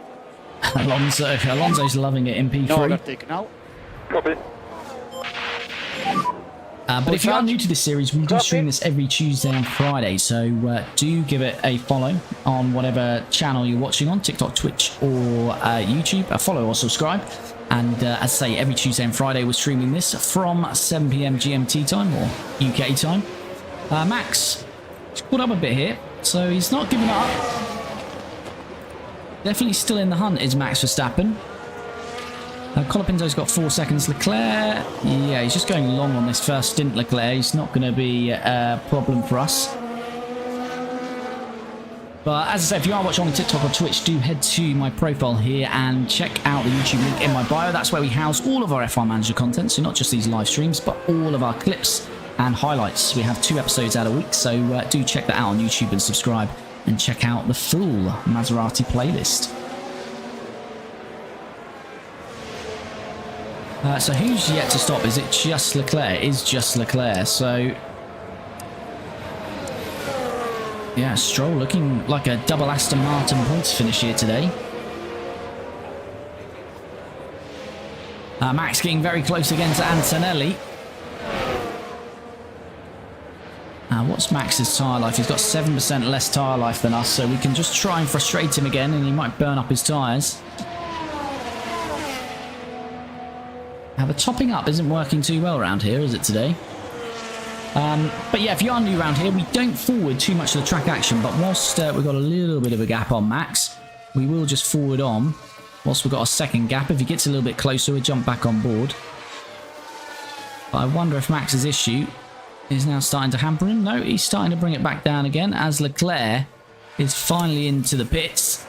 Alonso's loving it in P3. No overtake now. Copy. But if you are new to this series, we do stream this every Tuesday and Friday, so do give it a follow on whatever channel you're watching on, TikTok, Twitch, or YouTube. Follow or subscribe. And as I say, every Tuesday and Friday we're streaming this from 7 PM GMT time, or UK time. Max, he's caught up a bit here, so he's not giving up. Definitely still in the hunt is Max Verstappen. Colapinto's got 4 seconds. Leclerc, yeah, he's just going long on this first stint, Leclerc. He's not going to be a problem for us. But as I said, if you are watching on TikTok or Twitch, do head to my profile here and check out the YouTube link in my bio. That's where we house all of our F1 Manager content, so not just these live streams, but all of our clips and highlights. We have 2 episodes out a week, so do check that out on YouTube and subscribe and check out the full Maserati playlist. So who's yet to stop? Is it just Leclerc? It is just Leclerc. So yeah, Stroll looking like a double Aston Martin points finish here today. Max getting very close again to Antonelli. What's Max's tyre life? He's got 7% less tyre life than us, so we can just try and frustrate him again and he might burn up his tyres. The topping up isn't working too well around here, is it today? But yeah, if you are new around here, we don't forward too much of the track action, but whilst we've got a little bit of a gap on Max, we will just forward on. Whilst we've got a second gap, if he gets a little bit closer, we'll jump back on board. But I wonder if Max's issue is now starting to hamper him. No, he's starting to bring it back down again as Leclerc is finally into the pits.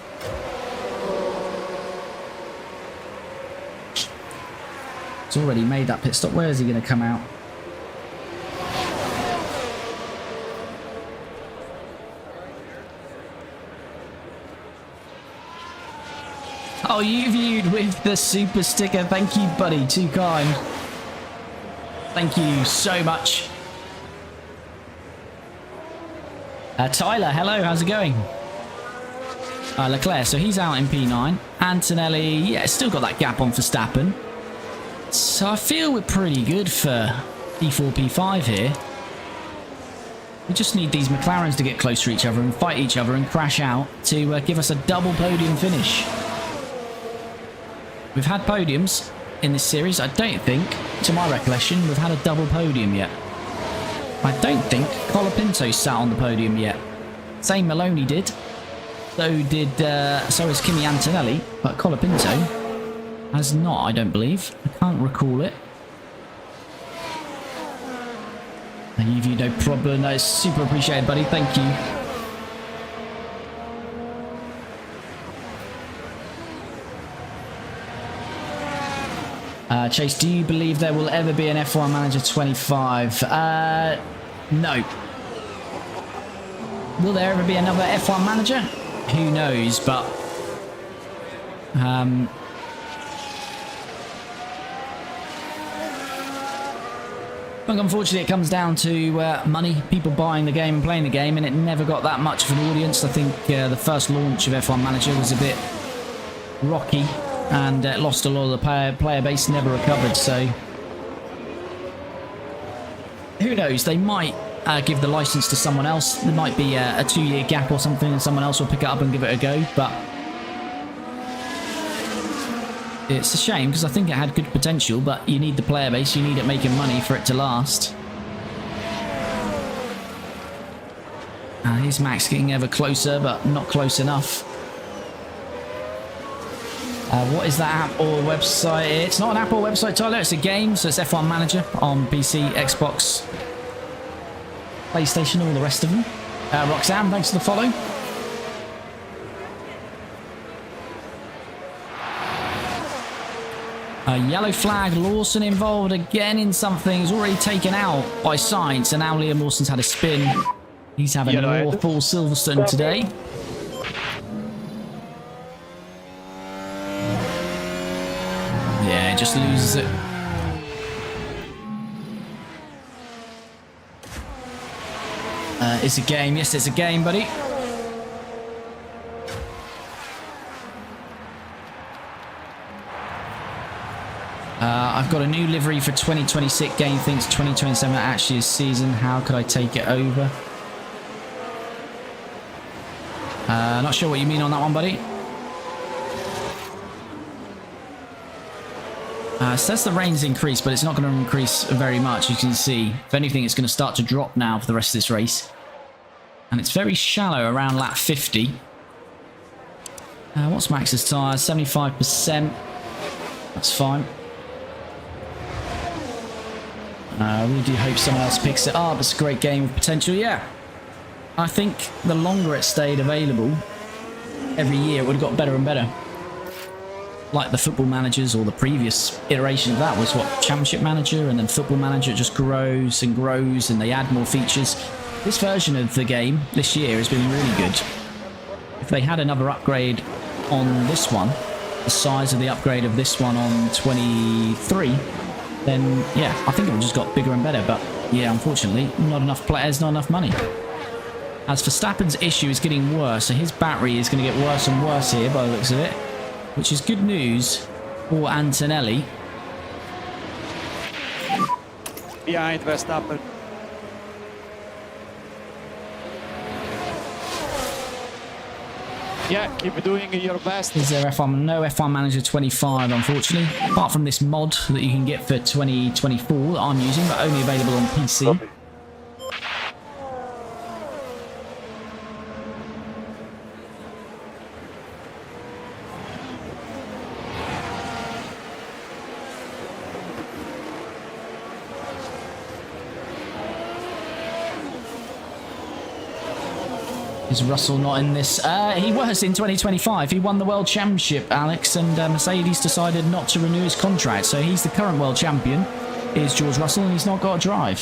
He's already made that pit stop. Where is he going to come out? Oh, you viewed with the super sticker. Thank you, buddy. Too kind. Thank you so much. Tyler, hello. How's it going? Leclerc, so he's out in P9. Antonelli, yeah, still got that gap on Verstappen. So I feel we're pretty good for P4, P5 here. We just need these McLarens to get close to each other and fight each other and crash out to give us a double podium finish. We've had podiums in this series. I don't think, to my recollection, we've had a double podium yet. I don't think Colapinto sat on the podium yet. Same Maloney did. So is Kimi Antonelli, but Colapinto has not, I don't believe. I can't recall it. Thank you, no problem. That is super appreciated, buddy. Thank you. Chase, do you believe there will ever be an F1 Manager 25? No. Will there ever be another F1 Manager? Who knows, but... I think unfortunately it comes down to money, people buying the game and playing the game, and it never got that much of an audience. I think the first launch of F1 Manager was a bit rocky and lost a lot of the player base, never recovered, so who knows, they might give the license to someone else. There might be a 2-year gap or something and someone else will pick it up and give it a go, but it's a shame because I think it had good potential, but you need the player base, you need it making money for it to last. Here's Max getting ever closer, but not close enough. What is that app or website? It's not an app or website, Tyler. It's a game, so it's F1 Manager on PC, Xbox, PlayStation, all the rest of them. Roxanne, thanks for the follow. Yellow flag, Lawson involved again in something. He's already taken out by Sainz, and now Liam Lawson's had a spin. He's having an awful Silverstone today. Yeah, just loses it. It's a game. Yes, it's a game, buddy. I've got a new livery for 2026. Game thinks 2027 actually is season. How could I take it over? Not sure what you mean on that one, buddy. Says the rain's increased, but it's not going to increase very much. You can see, if anything, it's going to start to drop now for the rest of this race. And it's very shallow around lap 50. What's Max's tyres? 75%. That's fine. I really do hope someone else picks it up. It's a great game with potential. Yeah. I think the longer it stayed available, every year it would have got better and better. Like the Football Managers, or the previous iteration of that was what, Championship Manager, and then Football Manager just grows and grows and they add more features. This version of the game this year has been really good. If they had another upgrade on this one, the size of the upgrade of this one on 23, then yeah, I think it would just got bigger and better. But yeah, unfortunately, not enough players, not enough money. As Verstappen's issue is getting worse, so his battery is going to get worse and worse here by the looks of it, which is good news for Antonelli. Behind Verstappen. Yeah, keep doing your best. Is there F1? No F1 Manager 25, unfortunately. Apart from this mod that you can get for 2024 that I'm using, but only available on PC. Copy. Is Russell not in this? He was in 2025. He won the World Championship, Alex, and Mercedes decided not to renew his contract. So he's the current World Champion, is George Russell, and he's not got a drive.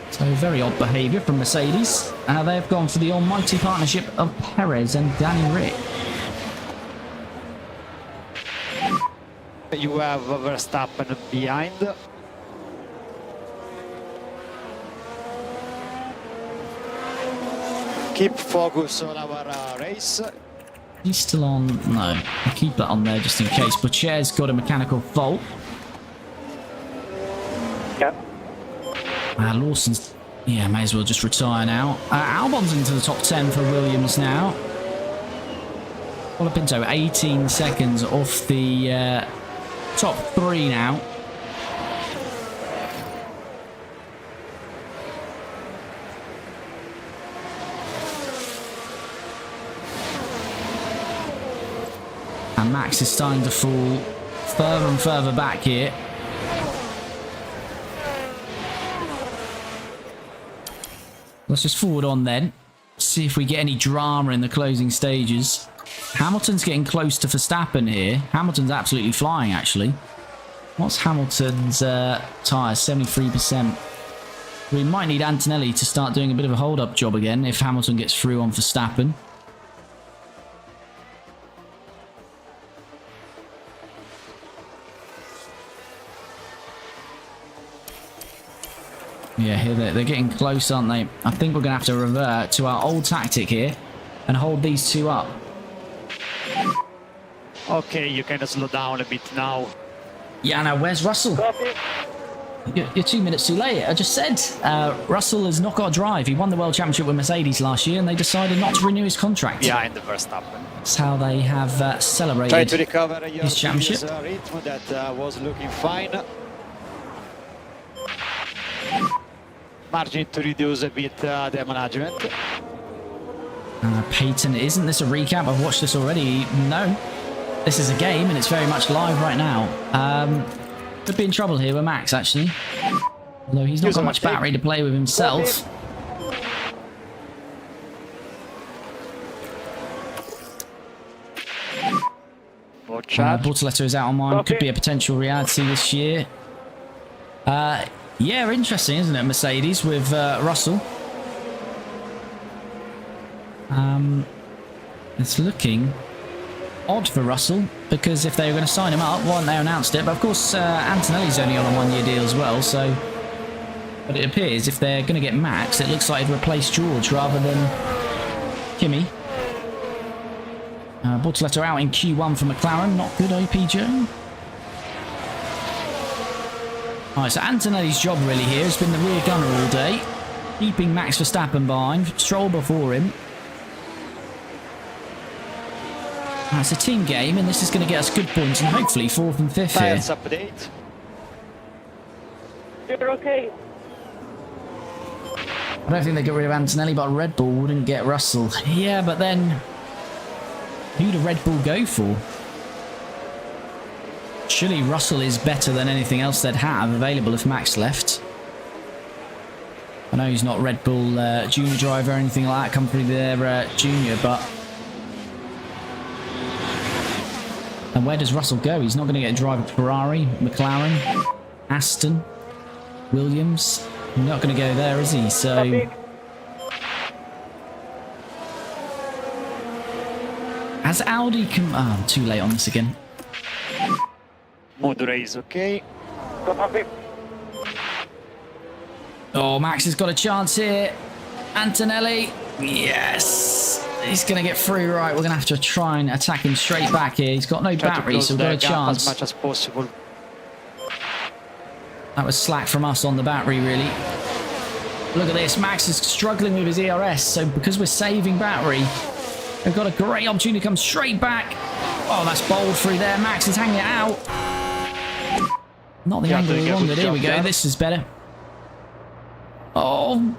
So very odd behaviour from Mercedes. They've gone for the almighty partnership of Perez and Danny Rick. You have Verstappen behind. Keep focus on our race. He's still on. No, I'll keep that on there just in case. Boucher's got a mechanical fault. Yeah. Lawson's. Yeah, may as well just retire now. Albon's into the top 10 for Williams now. Colapinto 18 seconds off the top 3 now. And Max is starting to fall further and further back here. Let's just forward on then. See if we get any drama in the closing stages. Hamilton's getting close to Verstappen here. Hamilton's absolutely flying, actually. What's Hamilton's tyres? 73%. We might need Antonelli to start doing a bit of a hold-up job again if Hamilton gets through on Verstappen. Yeah, here they're getting close, aren't they? I think we're going to have to revert to our old tactic here and hold these two up. Okay, you can slow down a bit now. Yeah, now where's Russell? You're 2 minutes too late. I just said Russell has not got a drive. He won the World Championship with Mercedes last year and they decided not to renew his contract. Behind the Verstappen. That's how they have celebrated Try to recover your his championship. Rhythm that was looking fine. Margin to reduce a bit the management. Peyton, isn't this a recap? I've watched this already. No. This is a game, and it's very much live right now. Could be in trouble here with Max, actually. Although he's not got much battery to play with himself. Bortoletto is out on mine. Could be a potential reality this year. Yeah, interesting, isn't it, Mercedes with Russell? It's looking odd for Russell, because if they were going to sign him up, why hadn't they announced it? But of course, Antonelli's only on a one-year deal as well, so... But it appears if they're going to get Max, it looks like it'd replace George rather than Kimi. Bortoletto out in Q1 for McLaren. Not good, OPJ. Alright, so Antonelli's job really here has been the rear gunner all day, keeping Max Verstappen behind, Stroll before him. It's a team game, and this is going to get us good points, and hopefully 4th and 5th here. Update. You're okay. I don't think they get rid of Antonelli, but Red Bull wouldn't get Russell. Yeah, but then who do Red Bull go for? Surely Russell is better than anything else they'd have available if Max left. I know he's not Red Bull junior driver or anything like that, come through their junior, but... And where does Russell go? He's not going to get a driver Ferrari, McLaren, Aston, Williams. He's not going to go there, is he? So... Has Audi come... Oh, I'm too late on this again. Mode race, okay. Oh, Max has got a chance here. Antonelli. Yes. He's going to get through. Right, we're going to have to try and attack him straight back here. He's got no battery, so we've got a chance. As much as possible. That was slack from us on the battery, really. Look at this. Max is struggling with his ERS, so because we're saving battery, we've got a great opportunity to come straight back. Oh, that's bold through there. Max is hanging it out. Not the angle we wanted. Here we go. This is better. Oh,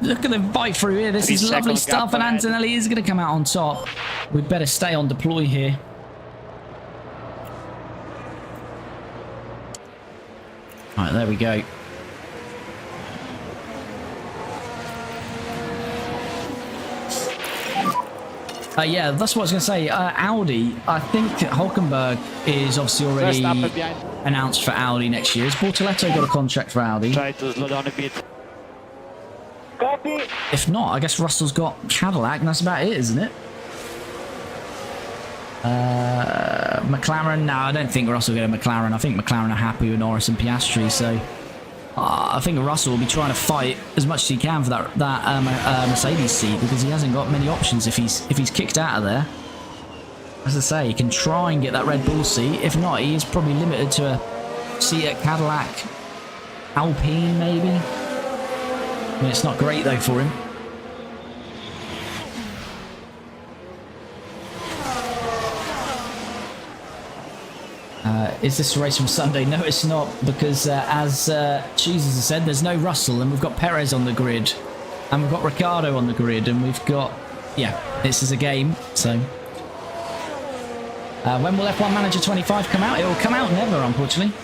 look at the bite through here. This is lovely stuff, and Antonelli is going to come out on top. We'd better stay on deploy here. Right, there we go. Yeah, that's what I was going to say. Audi, I think Hulkenberg is obviously already announced for Audi next year. Has Bortoletto got a contract for Audi? Try to slow down a bit. Copy. If not, I guess Russell's got Cadillac, and that's about it, isn't it? McLaren, no, I don't think Russell will go to McLaren. I think McLaren are happy with Norris and Piastri, so I think Russell will be trying to fight as much as he can for that Mercedes seat, because he hasn't got many options if he's kicked out of there. As I say, he can try and get that Red Bull seat. If not, he is probably limited to a seat at Cadillac, Alpine maybe. I mean, it's not great though for him. Is this a race from Sunday? No, it's not, because as Jesus has said, there's no Russell, and we've got Perez on the grid, and we've got Ricciardo on the grid, and we've got... Yeah, this is a game, so... when will F1 Manager 25 come out? It will come out never, unfortunately.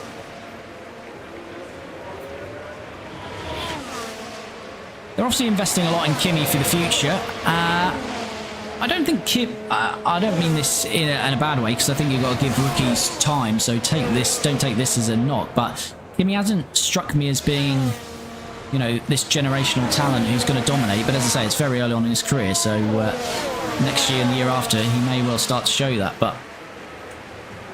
They're obviously investing a lot in Kimi for the future. I don't think I don't mean this in a bad way, because I think you've got to give rookies time, so don't take this as a knock, but Kimi hasn't struck me as being, you know, this generational talent who's going to dominate, but as I say, it's very early on in his career, so next year and the year after, he may well start to show that, but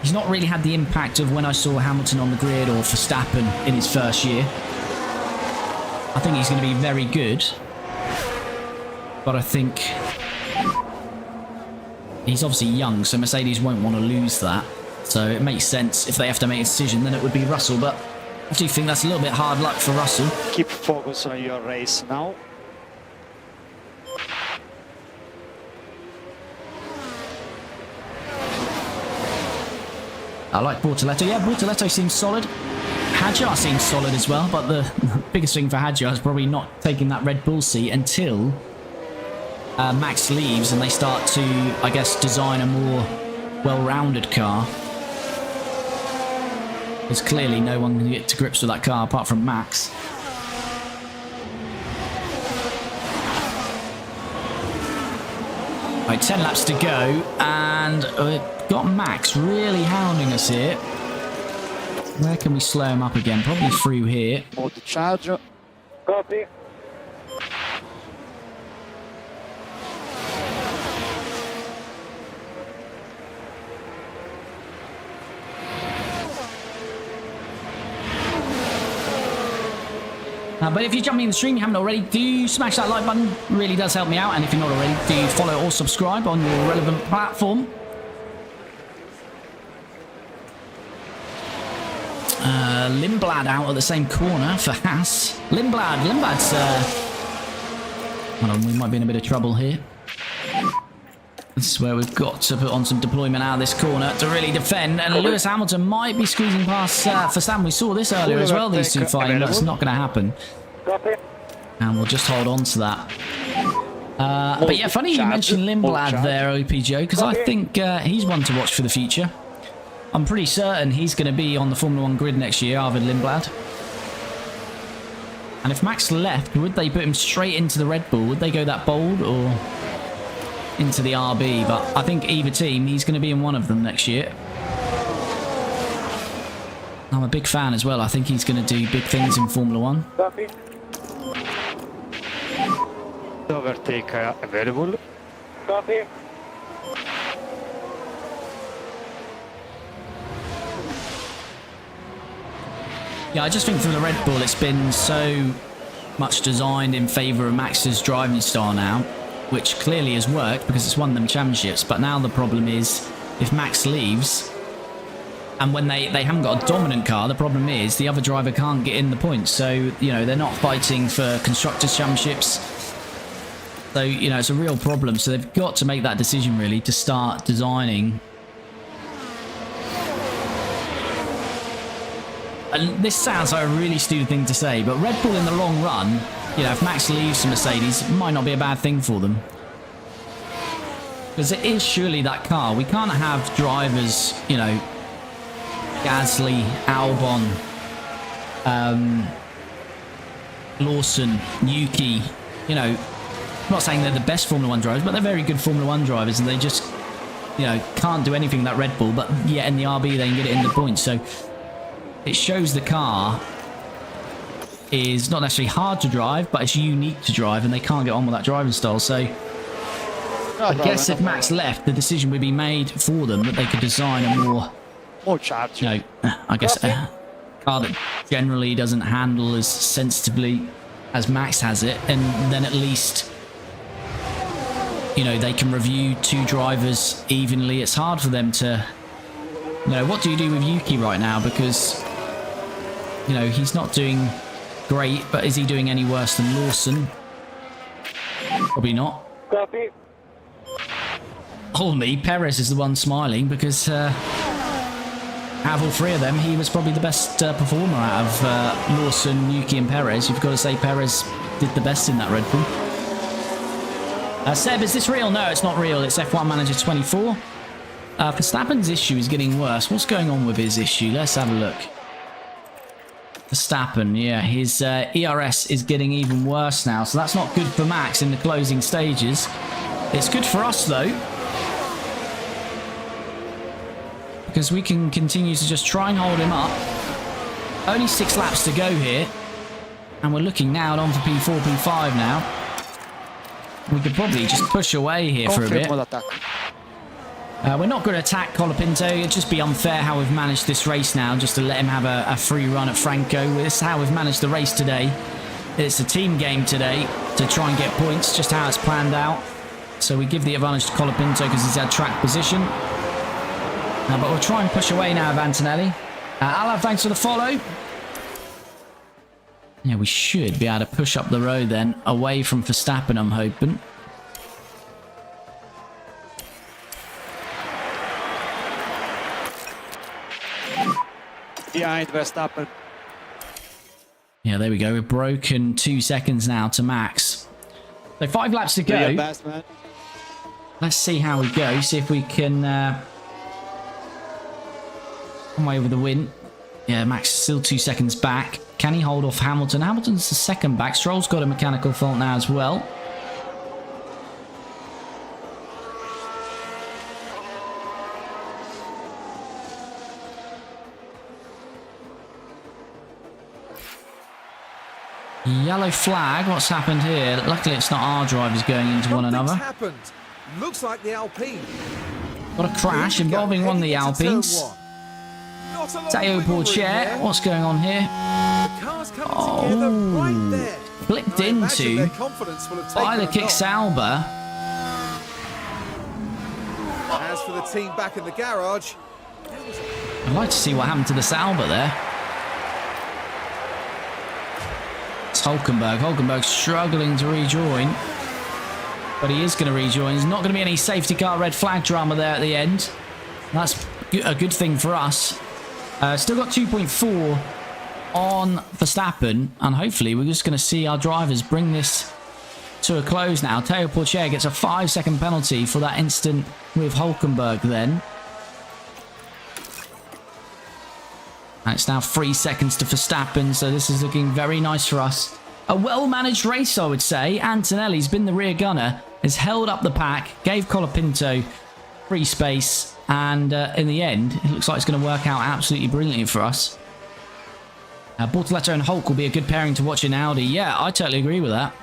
he's not really had the impact of when I saw Hamilton on the grid or Verstappen in his first year. I think he's going to be very good, but I think he's obviously young, so Mercedes won't want to lose that. So it makes sense if they have to make a decision, then it would be Russell. But I do think that's a little bit hard luck for Russell. Keep focus on your race now. I like Bortoletto. Yeah, Bortoletto seems solid. Hadjar seems solid as well, but the biggest thing for Hadjar is probably not taking that Red Bull seat until Max leaves and they start to, I guess, design a more well-rounded car. Because clearly no one can get to grips with that car apart from Max. Right, 10 laps to go, and we've got Max really hounding us here. Where can we slow him up again? Probably through here. Mode charge. Copy. But if you're jumping in the stream, you haven't already, do smash that like button. It really does help me out. And if you're not already, do follow or subscribe on your relevant platform. Lindblad out at the same corner for Haas. Lindblad's... hold on, we might be in a bit of trouble here. This is where we've got to put on some deployment out of this corner to really defend. And Lewis Hamilton might be squeezing past Verstappen. We saw this earlier as well, these two fighting. That's not going to happen. Copy. And we'll just hold on to that. But yeah, funny you mentioned Lindblad there, OP Joe, because I think he's one to watch for the future. I'm pretty certain he's going to be on the Formula 1 grid next year, Arvid Lindblad. And if Max left, would they put him straight into the Red Bull? Would they go that bold or into the RB? But I think either team, he's going to be in one of them next year. I'm a big fan as well. I think he's going to do big things in Formula 1. Copy. Overtake available. Copy. Yeah, I just think from the Red Bull, it's been so much designed in favour of Max's driving style now, which clearly has worked because it's won them championships. But now the problem is, if Max leaves, and when they haven't got a dominant car, the problem is the other driver can't get in the points. So, you know, they're not fighting for Constructors' Championships. So, you know, it's a real problem. So they've got to make that decision, really, to start designing. And this sounds like a really stupid thing to say, but Red Bull in the long run, you know, if Max leaves to Mercedes, it might not be a bad thing for them. Because it is surely that car. We can't have drivers, you know, Gasly, Albon, Lawson, Yuki, you know, I'm not saying they're the best Formula 1 drivers, but they're very good Formula 1 drivers, and they just, you know, can't do anything in that Red Bull, but yet in the RB they can get it in the points. So it shows the car is not necessarily hard to drive, but it's unique to drive, and they can't get on with that driving style. So I guess if Max left, the decision would be made for them that they could design a more charge. You know, I guess a car that generally doesn't handle as sensitively as Max has it, and then at least, you know, they can review two drivers evenly. It's hard for them to, you know, what do you do with Yuki right now? Because, you know, he's not doing great, but is he doing any worse than Lawson? Probably not. Copy. Only Perez is the one smiling because out of all three of them, he was probably the best performer out of Lawson, Yuki and Perez. You've got to say Perez did the best in that Red Bull. Seb, is this real? No, it's not real. It's F1 Manager 24. Verstappen's issue is getting worse. What's going on with his issue? Let's have a look. Verstappen, yeah, his ERS is getting even worse now, so that's not good for Max in the closing stages. It's good for us, though, because we can continue to just try and hold him up. Only 6 laps to go here, and we're looking now on for P4, P5 now. We could probably just push away here for a bit. We're not going to attack Colapinto. It'd just be unfair how we've managed this race now, just to let him have a free run at Franco. This is how we've managed the race today. It's a team game today to try and get points, just how it's planned out. So we give the advantage to Colapinto because he's had track position. But we'll try and push away now of Antonelli. Alav, thanks for the follow. Yeah, we should be able to push up the road then, away from Verstappen, I'm hoping. Behind Verstappen. Yeah, there we go. We've broken 2 seconds now to Max. So 5 laps to Do your go. best, man. Let's see how we go. See if we can come away with the win. Yeah, Max still 2 seconds back. Can he hold off Hamilton? Hamilton's the second back. Stroll's got a mechanical fault now as well. Yellow flag. What's happened here? Luckily, it's not our drivers going into one Something's another. happened. Looks like the Alpine. Got a crash involving one of the Heading into turn Alpines. one. Not a lot of Teo wiggle room Porcher. here. What's going on here? The car's coming together right there. Blipped I imagine into their confidence will have taken by the a kick knock. Sauber. As for the team back in the garage, I'd like to see what happened to the Sauber there. It's Hulkenberg. Hulkenberg struggling to rejoin. But he is going to rejoin. There's not going to be any safety car red flag drama there at the end. That's a good thing for us. Still got 2.4 on Verstappen. And hopefully we're just going to see our drivers bring this to a close now. Teo Porcher gets a 5-second penalty for that incident with Hulkenberg then. And it's now 3 seconds to Verstappen, so this is looking very nice for us. A well-managed race, I would say. Antonelli's been the rear gunner, has held up the pack, gave Colapinto free space, and in the end, it looks like it's going to work out absolutely brilliantly for us. Bortoletto and Hulk will be a good pairing to watch in Audi. Yeah, I totally agree with that.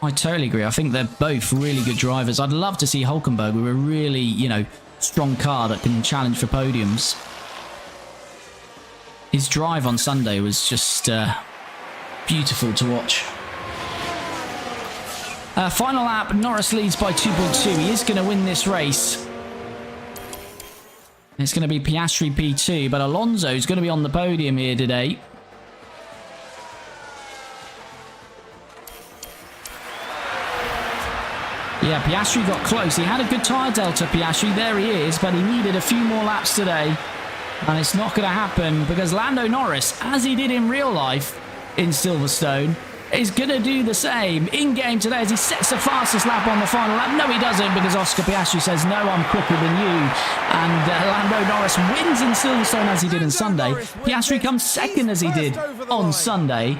I totally agree. I think they're both really good drivers. I'd love to see Hulkenberg with a really, you know, strong car that can challenge for podiums. His drive on Sunday was just beautiful to watch. Final lap, Norris leads by 2.2. He is going to win this race. It's going to be Piastri P2, but Alonso's going to be on the podium here today. Yeah, Piastri got close. He had a good tyre delta, Piastri. There he is, but he needed a few more laps today. And it's not going to happen because Lando Norris, as he did in real life in Silverstone, is going to do the same in-game today as he sets the fastest lap on the final lap. No, he doesn't, because Oscar Piastri says, no, I'm quicker than you. And Lando Norris wins in Silverstone as he did on Sunday. Piastri comes second as he did on Sunday.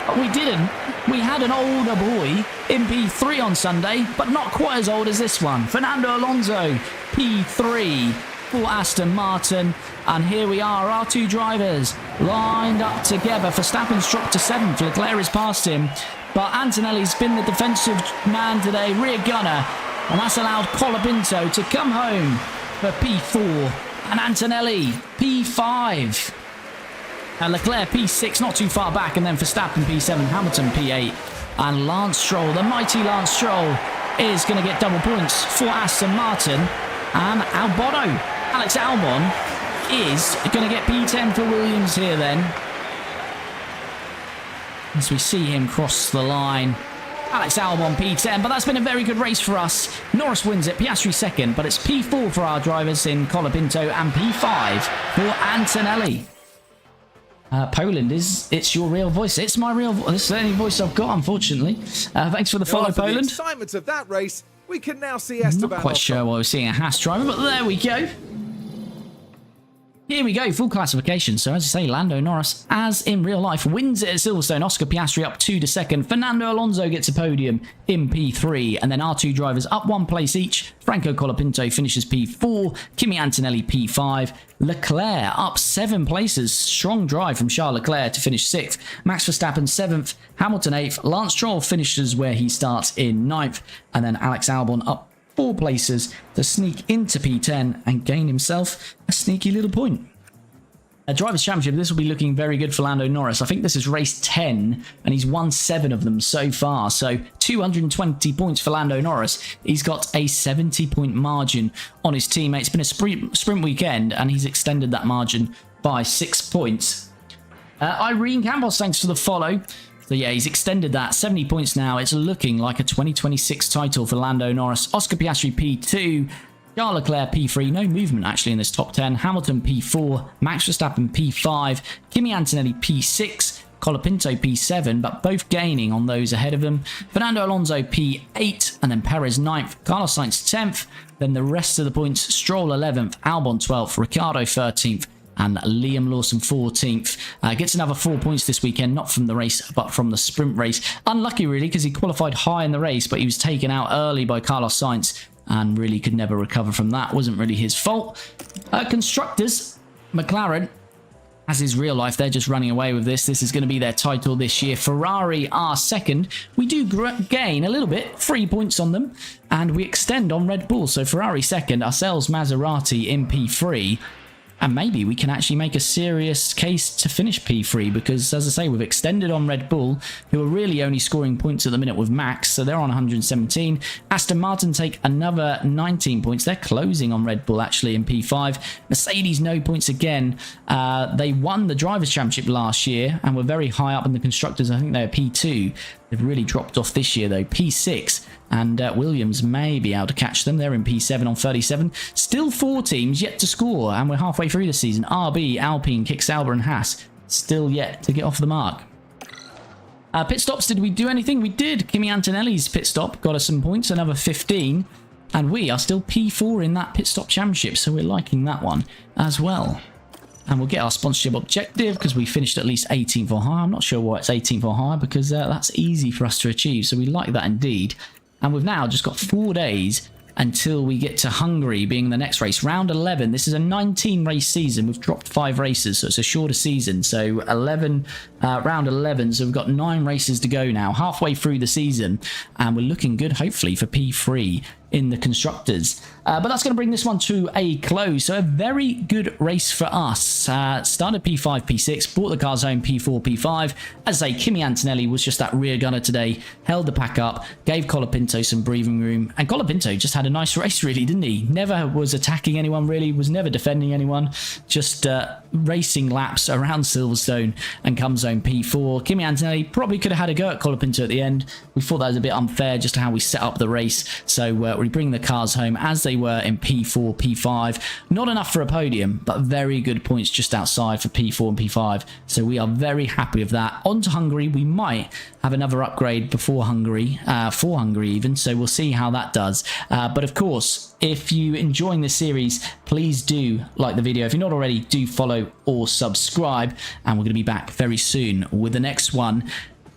But we didn't. We had an older boy in P3 on Sunday, but not quite as old as this one. Fernando Alonso, P3 for Aston Martin. And here we are, our two drivers lined up together. Verstappen's dropped to 7th. Leclerc is past him. But Antonelli's been the defensive man today, rear gunner. And that's allowed Colapinto to come home for P4. And Antonelli, P5. And Leclerc, P6, not too far back. And then Verstappen, P7. Hamilton, P8. And Lance Stroll, the mighty Lance Stroll, is going to get double points for Aston Martin. And Alex Albon is going to get P10 for Williams here then. As we see him cross the line. Alex Albon P10, but that's been a very good race for us. Norris wins it, Piastri second, but it's P4 for our drivers in Colapinto and P5 for Antonelli. Poland, it's your real voice. It's my real voice. This is the only voice I've got, unfortunately. Thanks for the follow, after Poland. the excitement of that race, we can now see Esteban. Not quite sure why we're seeing a Haas driver, but there we go. Here we go, full classification. So as I say, Lando Norris, as in real life, wins it at Silverstone. Oscar Piastri up 2 to 2nd. Fernando Alonso gets a podium in P3. And then our two drivers up 1 place each. Franco Colapinto finishes P4. Kimi Antonelli P5. Leclerc up 7 places. Strong drive from Charles Leclerc to finish 6th. Max Verstappen 7th. Hamilton 8th. Lance Stroll finishes where he starts in 9th. And then Alex Albon up 4 places to sneak into P10 and gain himself a sneaky little point. A Drivers' Championship, this will be looking very good for Lando Norris. I think this is race 10 and he's won 7 of them so far. So 220 points for Lando Norris. He's got a 70-point margin on his teammate. It's been a sprint weekend and he's extended that margin by 6 points. Irene Campbell, thanks for the follow. So yeah, he's extended that. 70 points now. It's looking like a 2026 title for Lando Norris. Oscar Piastri P2. Charles Leclerc P3. No movement actually in this top 10. Hamilton P4. Max Verstappen P5. Kimi Antonelli P6. Colapinto P7, but both gaining on those ahead of them. Fernando Alonso P8, and then Perez 9th, Carlos Sainz 10th. Then the rest of the points, Stroll 11th, Albon 12th, Ricciardo 13th, and Liam Lawson 14th. Gets another 4 points this weekend, not from the race, but from the sprint race. Unlucky, really, because he qualified high in the race, but he was taken out early by Carlos Sainz and really could never recover from that. Wasn't really his fault. Constructors, McLaren, as is real life, they're just running away with this. This is going to be their title this year. Ferrari are second. We do gain a little bit, 3 points on them, and we extend on Red Bull. So Ferrari second, ourselves Maserati in P3. And maybe we can actually make a serious case to finish P3 because, as I say, we've extended on Red Bull, who are really only scoring points at the minute with Max, so they're on 117. Aston Martin take another 19 points. They're closing on Red Bull, actually, in P5. Mercedes, no points again. They won the Drivers' Championship last year and were very high up in the Constructors. I think they're P2. They've really dropped off this year, though. P6, and Williams may be able to catch them. They're in P7 on 37. Still 4 teams yet to score, and we're halfway through the season. RB, Alpine, Kick Sauber, and Haas still yet to get off the mark. Pit stops, did we do anything? We did. Kimi Antonelli's pit stop got us some points, another 15. And we are still P4 in that pit stop championship, so we're liking that one as well. And we'll get our sponsorship objective because we finished at least 18th or higher. I'm not sure why it's 18th or higher because that's easy for us to achieve. So we like that indeed. And we've now just got 4 days until we get to Hungary being the next race. Round 11. This is a 19 race season. We've dropped 5 races, so it's a shorter season. So round 11. So we've got 9 races to go now, halfway through the season. And we're looking good, hopefully, for P3 in the Constructors. But that's going to bring this one to a close. So a very good race for us. Started P5, P6, brought the cars home P4, P5. As I say, Kimi Antonelli was just that rear gunner today, held the pack up, gave Colapinto some breathing room. And Colapinto just had a nice race, really, didn't he? Never was attacking anyone, really, was never defending anyone, just racing laps around Silverstone and comes home P4. Kimi Antonelli probably could have had a go at Colapinto at the end. We thought that was a bit unfair just how we set up the race. So we bring the cars home as they were in P4, P5. Not enough for a podium, but very good points just outside for P4 and P5. So we are very happy with that. On to Hungary. We might have another upgrade before Hungary, for Hungary even. So we'll see how that does. But of course, if you're enjoying this series, please do like the video. If you're not already, do follow or subscribe. And we're going to be back very soon with the next one.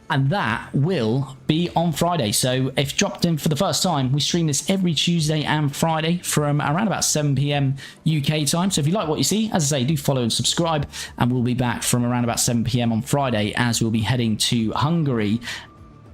And that will be on Friday. So if you dropped in for the first time, we stream this every Tuesday and Friday from around about 7 PM UK time. So if you like what you see, as I say, do follow and subscribe. And we'll be back from around about 7 PM on Friday as we'll be heading to Hungary.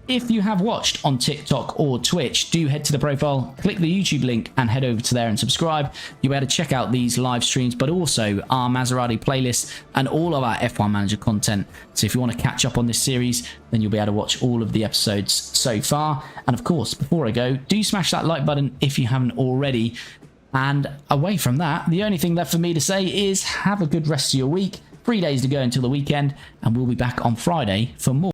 If you have watched on TikTok or Twitch, do head to the profile, click the YouTube link and head over to there and subscribe. You'll be able to check out these live streams, but also our Maserati playlist and all of our F1 Manager content. So if you want to catch up on this series, then you'll be able to watch all of the episodes so far. And of course, before I go, do smash that like button if you haven't already. And away from that, the only thing left for me to say is have a good rest of your week. 3 days to go until the weekend, and we'll be back on Friday for more.